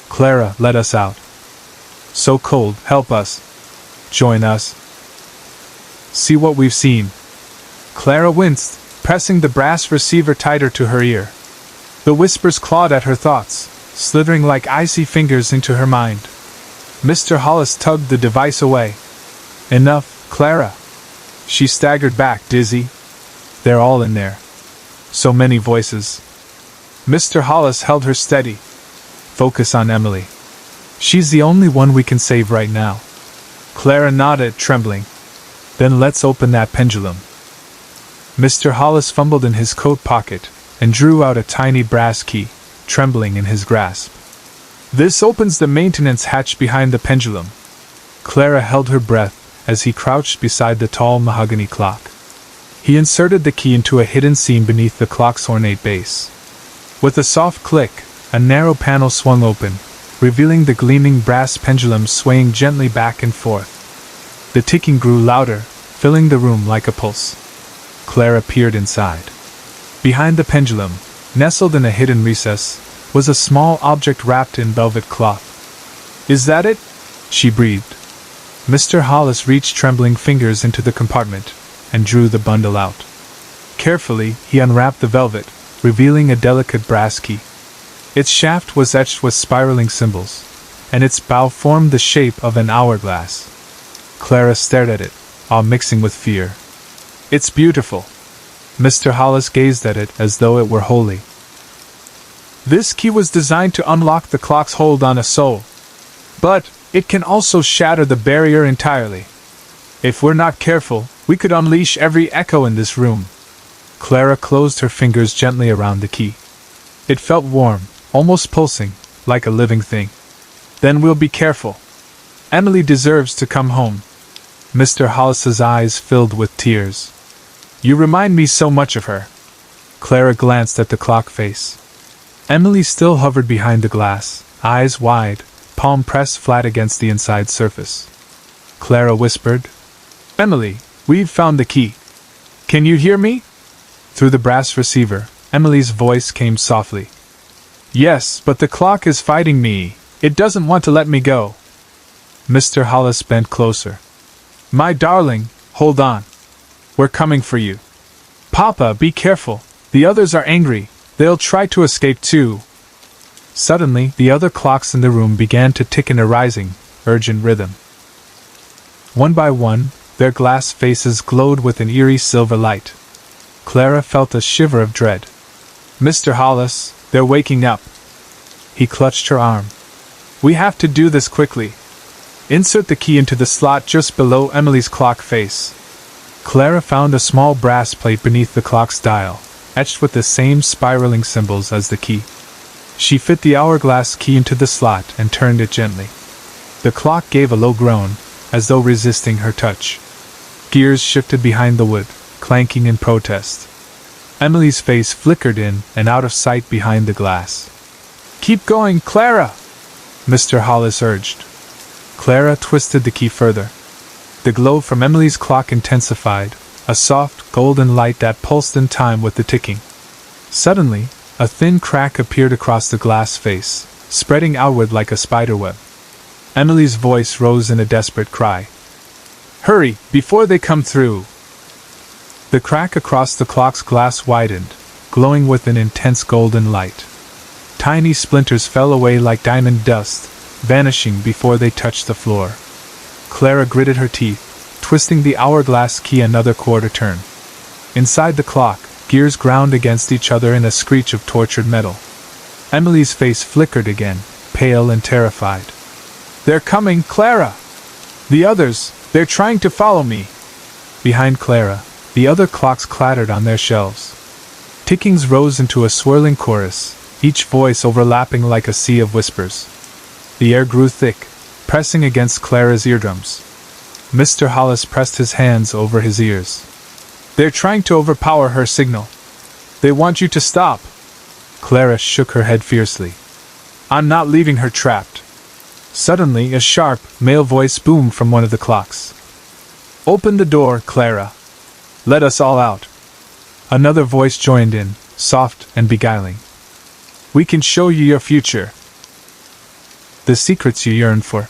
Clara, let us out. So cold, help us. Join us. See what we've seen. Clara winced, pressing the brass receiver tighter to her ear. The whispers clawed at her thoughts, slithering like icy fingers into her mind. Mr. Hollis tugged the device away. Enough, Clara. She staggered back, dizzy. They're all in there. So many voices. Mr. Hollis held her steady. Focus on Emily. She's the only one we can save right now. Clara nodded, trembling. Then let's open that pendulum. Mr. Hollis fumbled in his coat pocket and drew out a tiny brass key, trembling in his grasp. This opens the maintenance hatch behind the pendulum. Clara held her breath as he crouched beside the tall mahogany clock. He inserted the key into a hidden seam beneath the clock's ornate base. With a soft click, a narrow panel swung open, revealing the gleaming brass pendulum swaying gently back and forth. The ticking grew louder, filling the room like a pulse. Clara peered inside. Behind the pendulum, nestled in a hidden recess, was a small object wrapped in velvet cloth. Is that it? She breathed. Mr. Hollis reached trembling fingers into the compartment and drew the bundle out. Carefully, he unwrapped the velvet, revealing a delicate brass key. Its shaft was etched with spiraling symbols, and its bow formed the shape of an hourglass. Clara stared at it, awe mixing with fear. "It's beautiful." Mr. Hollis gazed at it as though it were holy. "This key was designed to unlock the clock's hold on a soul. But it can also shatter the barrier entirely. If we're not careful, we could unleash every echo in this room." Clara closed her fingers gently around the key. It felt warm, almost pulsing, like a living thing. "Then we'll be careful. Emily deserves to come home." Mr. Hollis's eyes filled with tears. "You remind me so much of her." Clara glanced at the clock face. Emily still hovered behind the glass, eyes wide, palm pressed flat against the inside surface. Clara whispered, "Emily, we've found the key. Can you hear me?" Through the brass receiver, Emily's voice came softly. "Yes, but the clock is fighting me. It doesn't want to let me go." Mr. Hollis bent closer. "My darling, hold on. We're coming for you. Papa, be careful. The others are angry. They'll try to escape too." Suddenly, the other clocks in the room began to tick in a rising, urgent rhythm. One by one, their glass faces glowed with an eerie silver light. Clara felt a shiver of dread. "Mr. Hollis, they're waking up." He clutched her arm. "We have to do this quickly. Insert the key into the slot just below Emily's clock face." Clara found a small brass plate beneath the clock's dial, etched with the same spiraling symbols as the key. She fit the hourglass key into the slot and turned it gently. The clock gave a low groan, as though resisting her touch. Gears shifted behind the wood, clanking in protest. Emily's face flickered in and out of sight behind the glass. "Keep going, Clara!" Mr. Hollis urged. Clara twisted the key further. The glow from Emily's clock intensified, a soft, golden light that pulsed in time with the ticking. Suddenly, a thin crack appeared across the glass face, spreading outward like a spiderweb. Emily's voice rose in a desperate cry. "Hurry, before they come through!" The crack across the clock's glass widened, glowing with an intense golden light. Tiny splinters fell away like diamond dust, vanishing before they touched the floor. Clara gritted her teeth, twisting the hourglass key another quarter turn. Inside the clock, gears ground against each other in a screech of tortured metal. Emily's face flickered again, pale and terrified. "They're coming, Clara! The others, they're trying to follow me!" Behind Clara, the other clocks clattered on their shelves. Tickings rose into a swirling chorus, each voice overlapping like a sea of whispers. The air grew thick, pressing against Clara's eardrums. Mr. Hollis pressed his hands over his ears. "They're trying to overpower her signal. They want you to stop." Clara shook her head fiercely. "I'm not leaving her trapped." Suddenly, a sharp, male voice boomed from one of the clocks. "Open the door, Clara. Let us all out." Another voice joined in, soft and beguiling. "We can show you your future. The secrets you yearn for."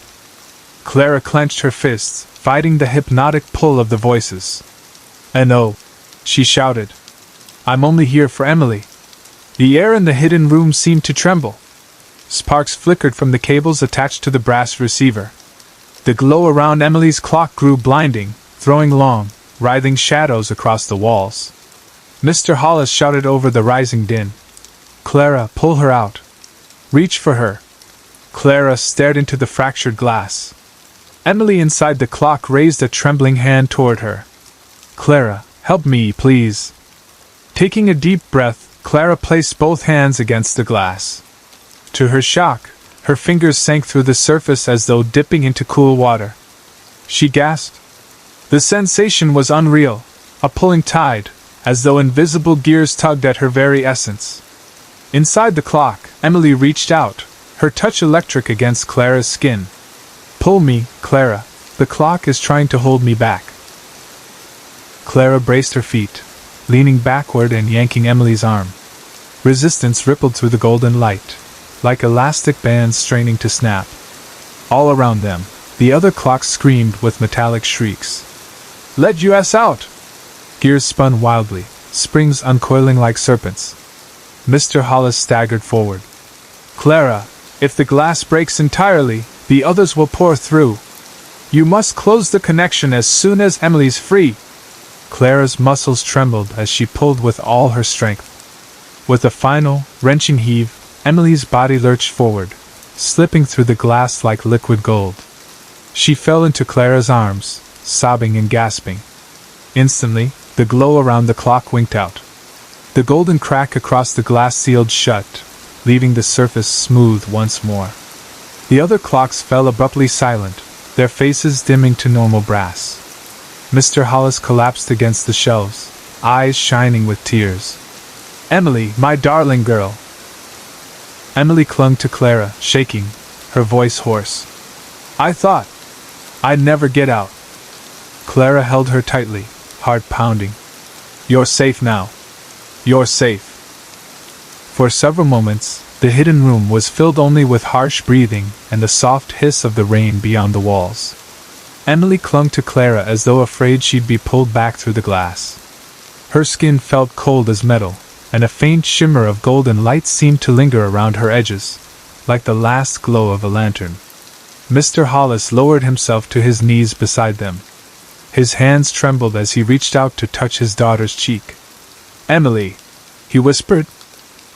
Clara clenched her fists, fighting the hypnotic pull of the voices. "And oh," she shouted, "I'm only here for Emily." The air in the hidden room seemed to tremble. Sparks flickered from the cables attached to the brass receiver. The glow around Emily's clock grew blinding, throwing long, writhing shadows across the walls. Mr. Hollis shouted over the rising din. "Clara, pull her out. Reach for her." Clara stared into the fractured glass. Emily inside the clock raised a trembling hand toward her. "Clara, help me, please." Taking a deep breath, Clara placed both hands against the glass. To her shock, her fingers sank through the surface as though dipping into cool water. She gasped. The sensation was unreal, a pulling tide, as though invisible gears tugged at her very essence. Inside the clock, Emily reached out, her touch electric against Clara's skin. "Pull me, Clara. The clock is trying to hold me back." Clara braced her feet, leaning backward and yanking Emily's arm. Resistance rippled through the golden light, like elastic bands straining to snap. All around them, the other clocks screamed with metallic shrieks. "Let us out!" Gears spun wildly, springs uncoiling like serpents. Mr. Hollis staggered forward. Clara, if the glass breaks entirely, the others will pour through. You must close the connection as soon as Emily's free. Clara's muscles trembled as she pulled with all her strength. With a final, wrenching heave, Emily's body lurched forward, slipping through the glass like liquid gold. She fell into Clara's arms, sobbing and gasping. Instantly, the glow around the clock winked out. The golden crack across the glass sealed shut, leaving the surface smooth once more. The other clocks fell abruptly silent, their faces dimming to normal brass. Mr. Hollis collapsed against the shelves, eyes shining with tears. Emily, my darling girl! Emily clung to Clara, shaking, her voice hoarse. I thought I'd never get out. Clara held her tightly, heart pounding. You're safe now. You're safe. For several moments, the hidden room was filled only with harsh breathing and the soft hiss of the rain beyond the walls. Emily clung to Clara as though afraid she'd be pulled back through the glass. Her skin felt cold as metal, and a faint shimmer of golden light seemed to linger around her edges, like the last glow of a lantern. Mr. Hollis lowered himself to his knees beside them. His hands trembled as he reached out to touch his daughter's cheek. Emily, he whispered.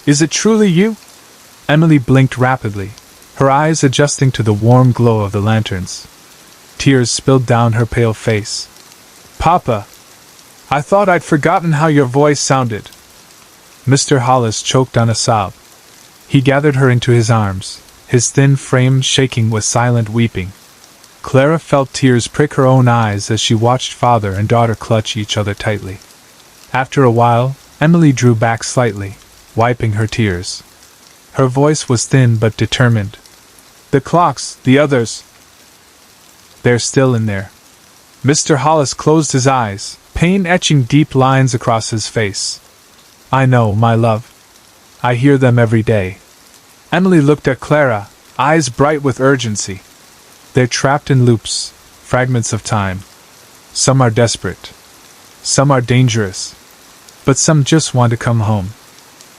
Is it truly you? Emily blinked rapidly, her eyes adjusting to the warm glow of the lanterns. Tears spilled down her pale face. Papa, I thought I'd forgotten how your voice sounded. Mr. Hollis choked on a sob. He gathered her into his arms, his thin frame shaking with silent weeping. Clara felt tears prick her own eyes as she watched father and daughter clutch each other tightly. After a while, Emily drew back slightly, wiping her tears. Her voice was thin but determined. The clocks, the others. They're still in there. Mr. Hollis closed his eyes, pain etching deep lines across his face. I know, my love. I hear them every day. Emily looked at Clara, eyes bright with urgency. They're trapped in loops, fragments of time. Some are desperate. Some are dangerous. But some just want to come home.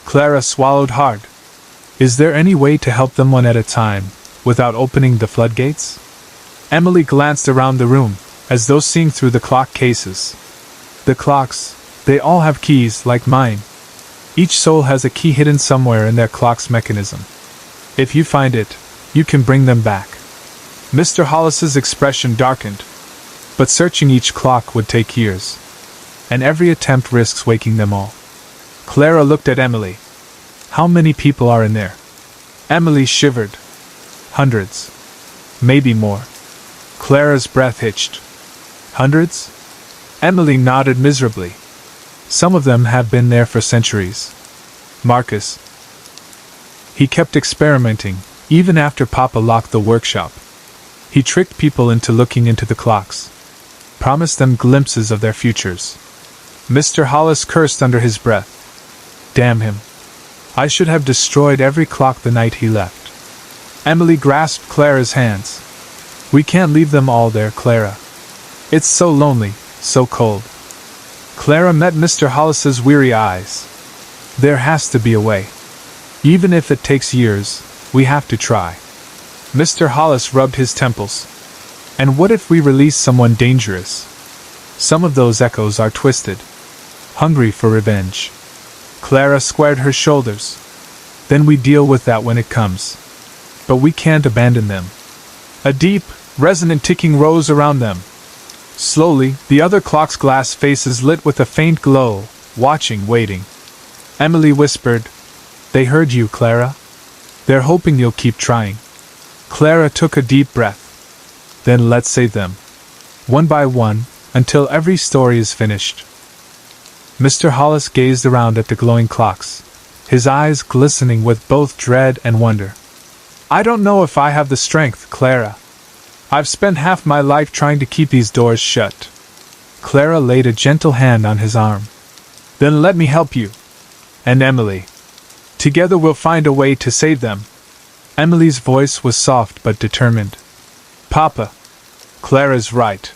Clara swallowed hard. Is there any way to help them one at a time, without opening the floodgates? Emily glanced around the room, as though seeing through the clock cases. The clocks, they all have keys like mine. Each soul has a key hidden somewhere in their clock's mechanism. If you find it, you can bring them back. Mr. Hollis's expression darkened. But searching each clock would take years. And every attempt risks waking them all. Clara looked at Emily. How many people are in there? Emily shivered. Hundreds. Maybe more. Clara's breath hitched. Hundreds? Emily nodded miserably. Some of them have been there for centuries. Marcus. He kept experimenting, even after Papa locked the workshop. He tricked people into looking into the clocks. Promised them glimpses of their futures. Mr. Hollis cursed under his breath. Damn him. I should have destroyed every clock the night he left. Emily grasped Clara's hands. We can't leave them all there, Clara. It's so lonely, so cold. Clara met Mr. Hollis's weary eyes. There has to be a way. Even if it takes years, we have to try. Mr. Hollis rubbed his temples. And what if we release someone dangerous? Some of those echoes are twisted, hungry for revenge. Clara squared her shoulders. Then we deal with that when it comes. But we can't abandon them. A deep, resonant ticking rose around them. Slowly, the other clock's glass faces lit with a faint glow, watching, waiting. Emily whispered, They heard you, Clara. They're hoping you'll keep trying. Clara took a deep breath. Then let's save them. One by one, until every story is finished. Mr. Hollis gazed around at the glowing clocks, his eyes glistening with both dread and wonder. I don't know if I have the strength, Clara. I've spent half my life trying to keep these doors shut. Clara laid a gentle hand on his arm. Then let me help you. And Emily. Together we'll find a way to save them. Emily's voice was soft but determined. Papa. Clara's right.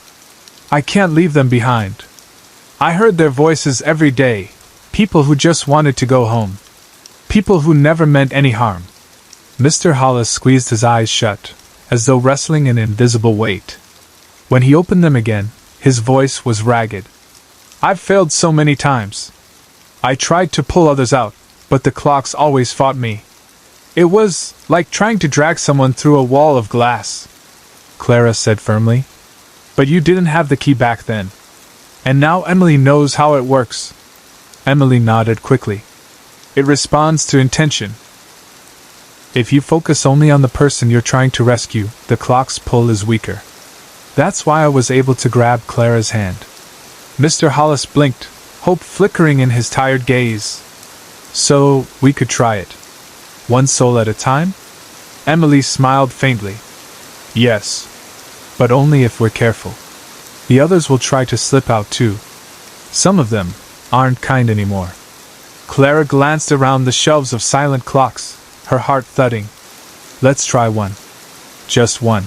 I can't leave them behind. I heard their voices every day, people who just wanted to go home. People who never meant any harm. Mr. Hollis squeezed his eyes shut, as though wrestling an invisible weight. When he opened them again, his voice was ragged. I've failed so many times. I tried to pull others out, but the clocks always fought me. It was like trying to drag someone through a wall of glass, Clara said firmly. But you didn't have the key back then. And now Emily knows how it works. Emily nodded quickly. It responds to intention. If you focus only on the person you're trying to rescue, the clock's pull is weaker. That's why I was able to grab Clara's hand. Mr. Hollis blinked, hope flickering in his tired gaze. So, we could try it. One soul at a time? Emily smiled faintly. Yes. But only if we're careful. The others will try to slip out too. Some of them aren't kind anymore. Clara glanced around the shelves of silent clocks, her heart thudding. Let's try one. Just one.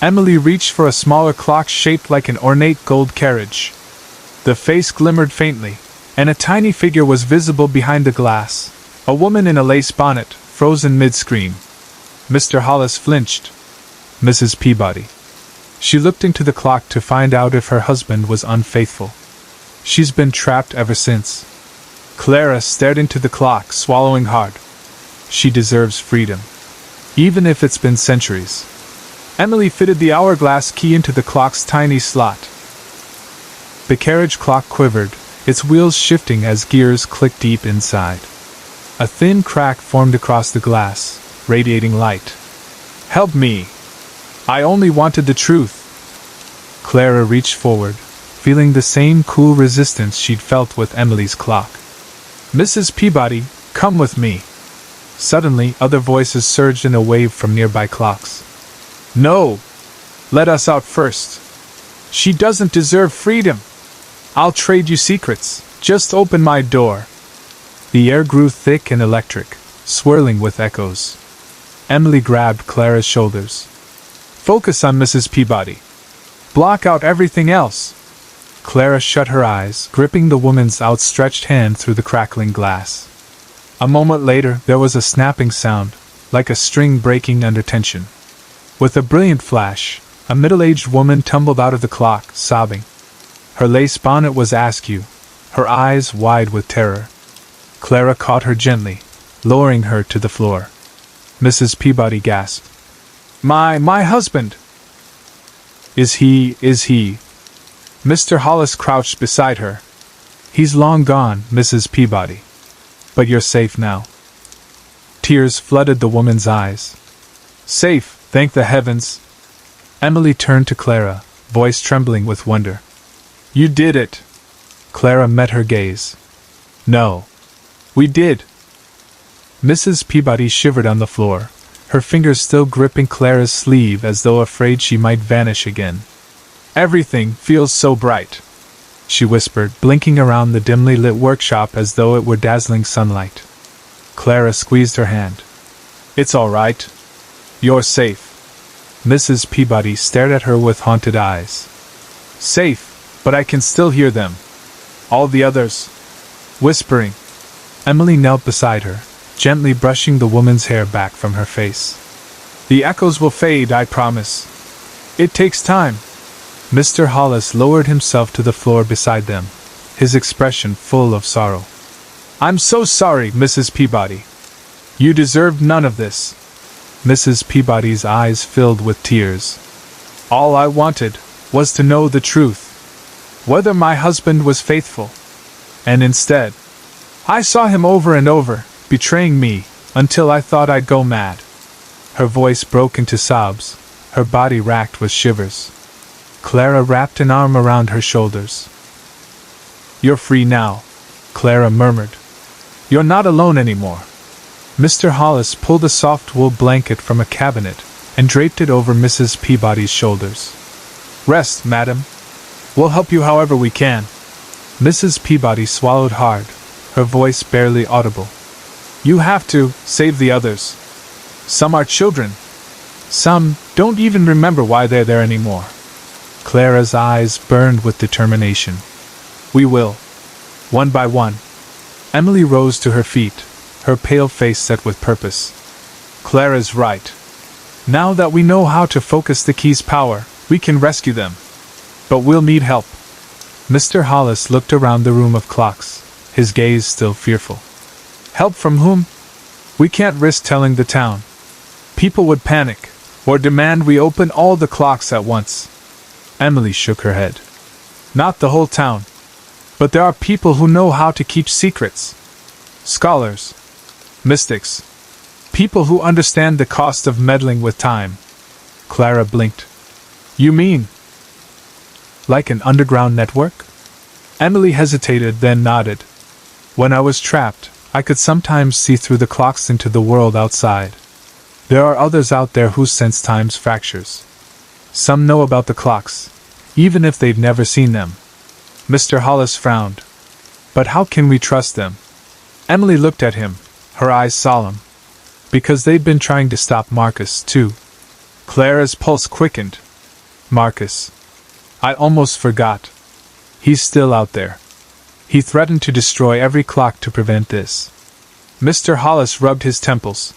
Emily reached for a smaller clock shaped like an ornate gold carriage. The face glimmered faintly, and a tiny figure was visible behind the glass, a woman in a lace bonnet, frozen mid-scream. Mr. Hollis flinched. Mrs. Peabody. She looked into the clock to find out if her husband was unfaithful. She's been trapped ever since. Clara stared into the clock, swallowing hard. She deserves freedom. Even if it's been centuries. Emily fitted the hourglass key into the clock's tiny slot. The carriage clock quivered, its wheels shifting as gears clicked deep inside. A thin crack formed across the glass, radiating light. Help me! I only wanted the truth. Clara reached forward, feeling the same cool resistance she'd felt with Emily's clock. Mrs. Peabody, come with me. Suddenly, other voices surged in a wave from nearby clocks. No! Let us out first. She doesn't deserve freedom. I'll trade you secrets. Just open my door. The air grew thick and electric, swirling with echoes. Emily grabbed Clara's shoulders. Focus on Mrs. Peabody. Block out everything else. Clara shut her eyes, gripping the woman's outstretched hand through the crackling glass. A moment later, there was a snapping sound, like a string breaking under tension. With a brilliant flash, a middle-aged woman tumbled out of the clock, sobbing. Her lace bonnet was askew, her eyes wide with terror. Clara caught her gently, lowering her to the floor. Mrs. Peabody gasped. My husband! Is he? Mr. Hollis crouched beside her. He's long gone, Mrs. Peabody. But you're safe now. Tears flooded the woman's eyes. Safe, thank the heavens. Emily turned to Clara, voice trembling with wonder. You did it. Clara met her gaze. No. We did. Mrs. Peabody shivered on the floor, her fingers still gripping Clara's sleeve as though afraid she might vanish again. Everything feels so bright, she whispered, blinking around the dimly lit workshop as though it were dazzling sunlight. Clara squeezed her hand. It's all right. You're safe. Mrs. Peabody stared at her with haunted eyes. Safe, but I can still hear them. All the others. Whispering. Emily knelt beside her, gently brushing the woman's hair back from her face. The echoes will fade, I promise. It takes time. Mr. Hollis lowered himself to the floor beside them, his expression full of sorrow. I'm so sorry, Mrs. Peabody. You deserved none of this. Mrs. Peabody's eyes filled with tears. All I wanted was to know the truth, whether my husband was faithful. And instead, I saw him over and over, betraying me, until I thought I'd go mad. Her voice broke into sobs, her body racked with shivers. Clara wrapped an arm around her shoulders. You're free now, Clara murmured. You're not alone anymore. Mr. Hollis pulled a soft wool blanket from a cabinet and draped it over Mrs. Peabody's shoulders. Rest, madam. We'll help you however we can. Mrs. Peabody swallowed hard, her voice barely audible. You have to save the others. Some are children. Some don't even remember why they're there anymore. Clara's eyes burned with determination. We will. One by one. Emily rose to her feet, her pale face set with purpose. Clara's right. Now that we know how to focus the key's power, we can rescue them. But we'll need help. Mr. Hollis looked around the room of clocks, his gaze still fearful. Help from whom? We can't risk telling the town. People would panic, or demand we open all the clocks at once. Emily shook her head. Not the whole town. But there are people who know how to keep secrets. Scholars. Mystics. People who understand the cost of meddling with time. Clara blinked. You mean? Like an underground network? Emily hesitated, then nodded. When I was trapped, I could sometimes see through the clocks into the world outside. There are others out there who sense time's fractures. Some know about the clocks, even if they've never seen them. Mr. Hollis frowned. But how can we trust them? Emily looked at him, her eyes solemn. Because they'd been trying to stop Marcus, too. Clara's pulse quickened. Marcus. I almost forgot. He's still out there. He threatened to destroy every clock to prevent this. Mr. Hollis rubbed his temples.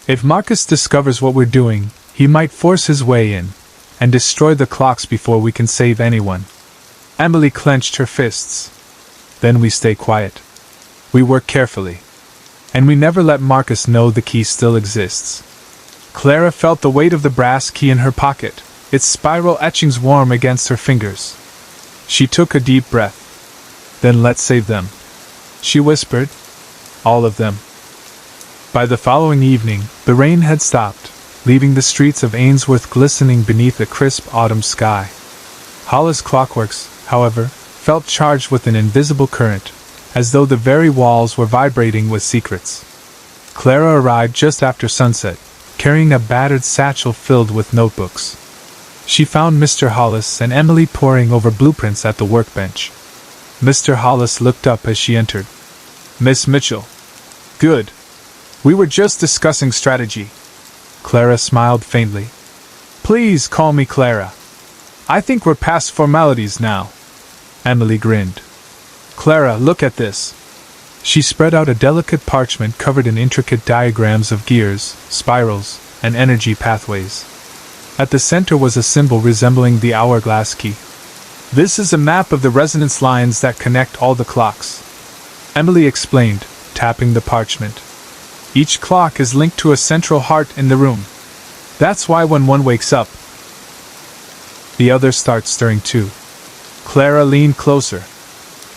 If Marcus discovers what we're doing, he might force his way in, and destroy the clocks before we can save anyone. Emily clenched her fists. Then we stay quiet. We work carefully. And we never let Marcus know the key still exists. Clara felt the weight of the brass key in her pocket, its spiral etchings warm against her fingers. She took a deep breath. Then let's save them, she whispered. All of them. By the following evening, the rain had stopped, leaving the streets of Ainsworth glistening beneath a crisp autumn sky. Hollis Clockworks, however, felt charged with an invisible current, as though the very walls were vibrating with secrets. Clara arrived just after sunset, carrying a battered satchel filled with notebooks. She found Mr. Hollis and Emily poring over blueprints at the workbench. Mr. Hollis looked up as she entered. Miss Mitchell. Good. We were just discussing strategy. Clara smiled faintly. Please call me Clara. I think we're past formalities now. Emily grinned. Clara, look at this. She spread out a delicate parchment covered in intricate diagrams of gears, spirals, and energy pathways. At the center was a symbol resembling the hourglass key. This is a map of the resonance lines that connect all the clocks. Emily explained, tapping the parchment. Each clock is linked to a central heart in the room. That's why when one wakes up, the other starts stirring too. Clara leaned closer.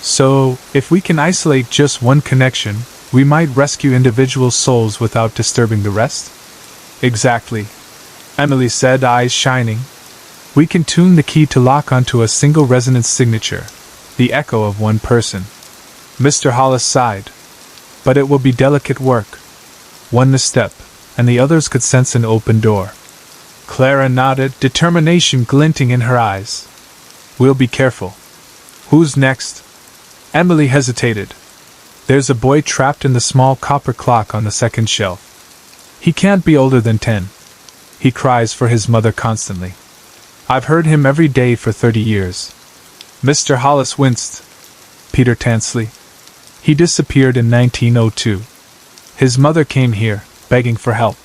So, if we can isolate just one connection, we might rescue individual souls without disturbing the rest? Exactly. Emily said, eyes shining. We can tune the key to lock onto a single resonance signature, the echo of one person. Mr. Hollis sighed. But it will be delicate work. One misstep, and the others could sense an open door. Clara nodded, determination glinting in her eyes. We'll be careful. Who's next? Emily hesitated. There's a boy trapped in the small copper clock on the second shelf. He can't be older than 10. He cries for his mother constantly. I've heard him every day for 30 years. Mr. Hollis winced. Peter Tansley. He disappeared in 1902. His mother came here, begging for help.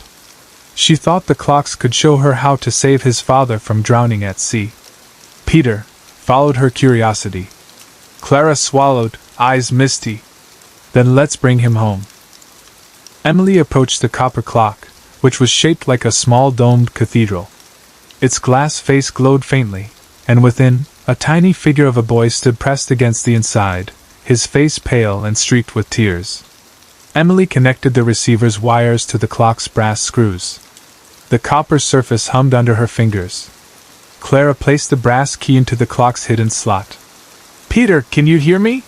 She thought the clocks could show her how to save his father from drowning at sea. Peter followed her curiosity. Clara swallowed, eyes misty. Then let's bring him home. Emily approached the copper clock, which was shaped like a small domed cathedral. Its glass face glowed faintly, and within, a tiny figure of a boy stood pressed against the inside, his face pale and streaked with tears. Emily connected the receiver's wires to the clock's brass screws. The copper surface hummed under her fingers. Clara placed the brass key into the clock's hidden slot. Peter, can you hear me?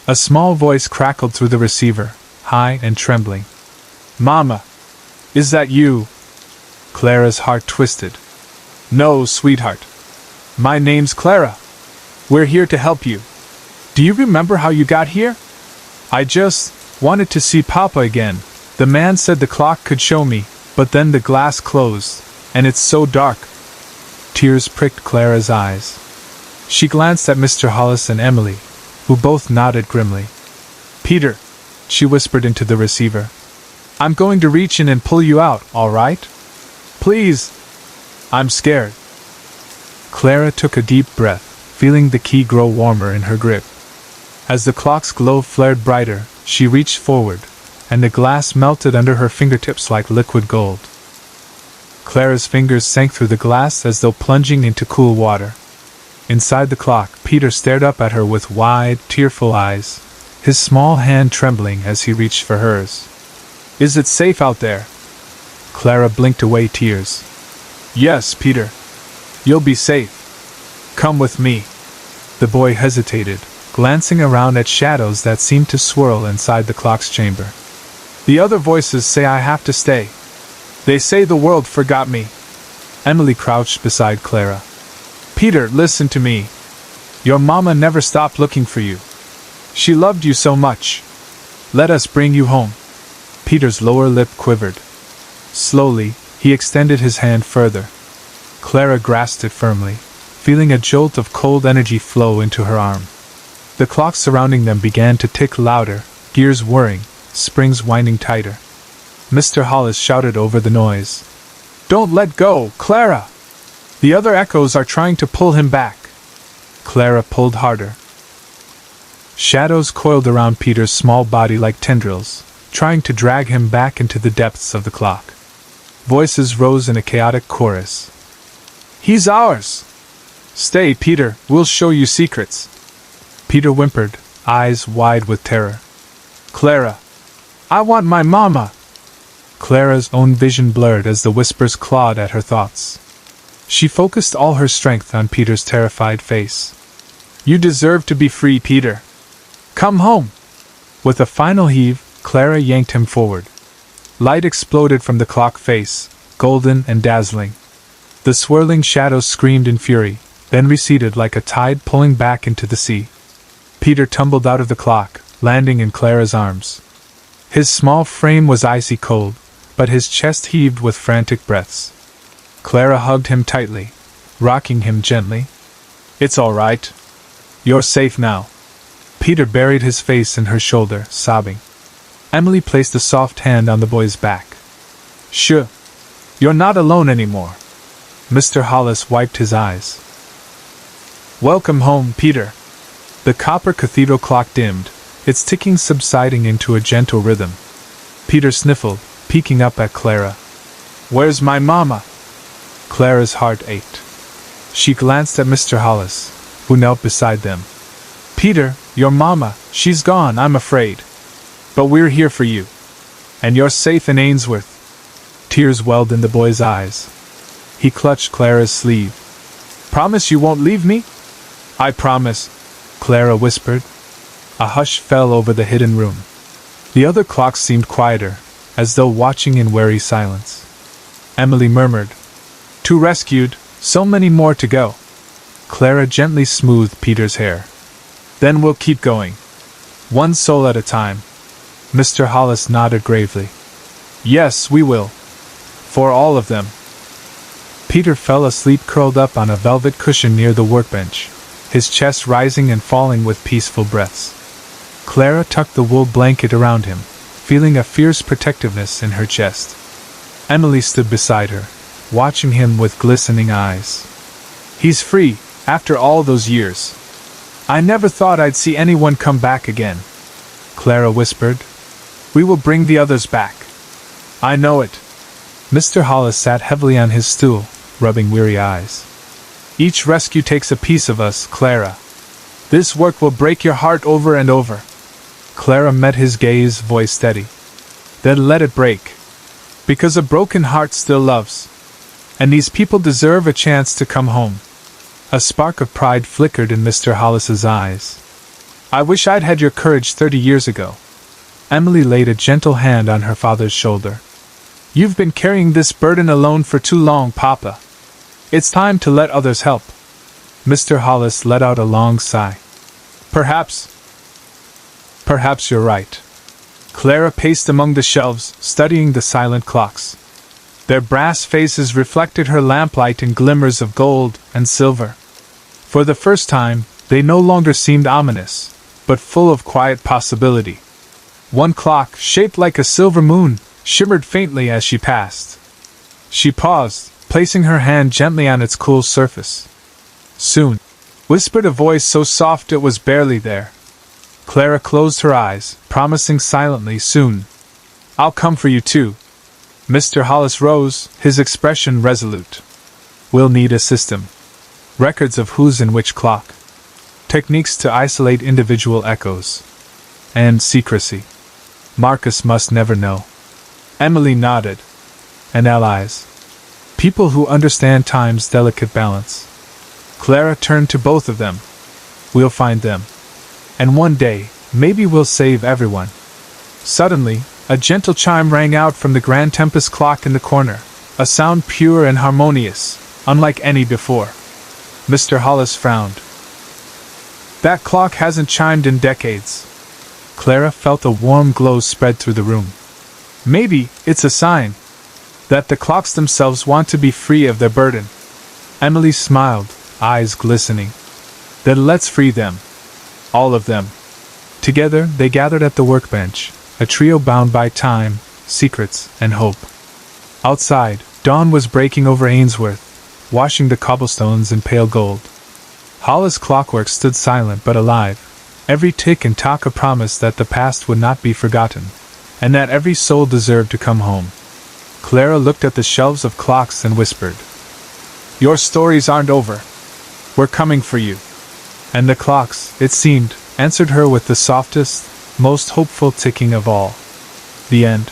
A small voice crackled through the receiver, high and trembling. Mama! Is that you? Clara's heart twisted. No, sweetheart. My name's Clara. We're here to help you. Do you remember how you got here? I just wanted to see Papa again. The man said the clock could show me, but then the glass closed, and it's so dark. Tears pricked Clara's eyes. She glanced at Mr. Hollis and Emily, who both nodded grimly. Peter, she whispered into the receiver. I'm going to reach in and pull you out, all right? Please. I'm scared. Clara took a deep breath, feeling the key grow warmer in her grip. As the clock's glow flared brighter, she reached forward, and the glass melted under her fingertips like liquid gold. Clara's fingers sank through the glass as though plunging into cool water. Inside the clock, Peter stared up at her with wide, tearful eyes, his small hand trembling as he reached for hers. Is it safe out there? Clara blinked away tears. Yes, Peter. You'll be safe. Come with me. The boy hesitated, glancing around at shadows that seemed to swirl inside the clock's chamber. The other voices say I have to stay. They say the world forgot me. Emily crouched beside Clara. Peter, listen to me. Your mama never stopped looking for you. She loved you so much. Let us bring you home. Peter's lower lip quivered. Slowly, he extended his hand further. Clara grasped it firmly, feeling a jolt of cold energy flow into her arm. The clock surrounding them began to tick louder, gears whirring, springs winding tighter. Mr. Hollis shouted over the noise. Don't let go, Clara! The other echoes are trying to pull him back. Clara pulled harder. Shadows coiled around Peter's small body like tendrils, trying to drag him back into the depths of the clock. Voices rose in a chaotic chorus. He's ours! Stay, Peter, we'll show you secrets. Peter whimpered, eyes wide with terror. Clara! I want my mama! Clara's own vision blurred as the whispers clawed at her thoughts. She focused all her strength on Peter's terrified face. You deserve to be free, Peter. Come home! With a final heave, Clara yanked him forward. Light exploded from the clock face, golden and dazzling. The swirling shadows screamed in fury, then receded like a tide pulling back into the sea. Peter tumbled out of the clock, landing in Clara's arms. His small frame was icy cold, but his chest heaved with frantic breaths. Clara hugged him tightly, rocking him gently. It's all right. You're safe now. Peter buried his face in her shoulder, sobbing. Emily placed a soft hand on the boy's back. Shh. You're not alone anymore. Mr. Hollis wiped his eyes. Welcome home, Peter. The copper cathedral clock dimmed, its ticking subsiding into a gentle rhythm. Peter sniffled, peeking up at Clara. Where's my mama? Clara's heart ached. She glanced at Mr. Hollis, who knelt beside them. Peter, your mama, she's gone, I'm afraid. But we're here for you. And you're safe in Ainsworth. Tears welled in the boy's eyes. He clutched Clara's sleeve. Promise you won't leave me? I promise, Clara whispered. A hush fell over the hidden room. The other clocks seemed quieter, as though watching in wary silence. Emily murmured, Two rescued, so many more to go. Clara gently smoothed Peter's hair. Then we'll keep going. One soul at a time. Mr. Hollis nodded gravely. Yes, we will. For all of them. Peter fell asleep curled up on a velvet cushion near the workbench, his chest rising and falling with peaceful breaths. Clara tucked the wool blanket around him, feeling a fierce protectiveness in her chest. Emily stood beside her, watching him with glistening eyes. He's free, after all those years. I never thought I'd see anyone come back again. Clara whispered. We will bring the others back. I know it. Mr. Hollis sat heavily on his stool, rubbing weary eyes. Each rescue takes a piece of us, Clara. This work will break your heart over and over. Clara met his gaze, voice steady. Then let it break. Because a broken heart still loves. And these people deserve a chance to come home. A spark of pride flickered in Mr. Hollis's eyes. I wish I'd had your courage 30 years ago. Emily laid a gentle hand on her father's shoulder. You've been carrying this burden alone for too long, Papa. It's time to let others help. Mr. Hollis let out a long sigh. Perhaps you're right. Clara paced among the shelves, studying the silent clocks. Their brass faces reflected her lamplight in glimmers of gold and silver. For the first time, they no longer seemed ominous, but full of quiet possibility. One clock, shaped like a silver moon, shimmered faintly as she passed. She paused, placing her hand gently on its cool surface. "Soon," whispered a voice so soft it was barely there. Clara closed her eyes, promising silently, "Soon. I'll come for you too." Mr. Hollis rose, his expression resolute. "We'll need a system. Records of who's in which clock. Techniques to isolate individual echoes. And secrecy. Marcus must never know." Emily nodded. "And allies. People who understand time's delicate balance." Clara turned to both of them. "We'll find them. And one day, maybe we'll save everyone." Suddenly, a gentle chime rang out from the Grand Tempest clock in the corner, a sound pure and harmonious, unlike any before. Mr. Hollis frowned. "That clock hasn't chimed in decades." Clara felt a warm glow spread through the room. "Maybe it's a sign that the clocks themselves want to be free of their burden." Emily smiled, eyes glistening. "Then let's free them. All of them." Together they gathered at the workbench, a trio bound by time, secrets, and hope. Outside, dawn was breaking over Ainsworth, washing the cobblestones in pale gold. Hollis' clockwork stood silent but alive, every tick and tock a promise that the past would not be forgotten, and that every soul deserved to come home. Clara looked at the shelves of clocks and whispered, "Your stories aren't over. We're coming for you." And the clocks, it seemed, answered her with the softest, most hopeful ticking of all. The end.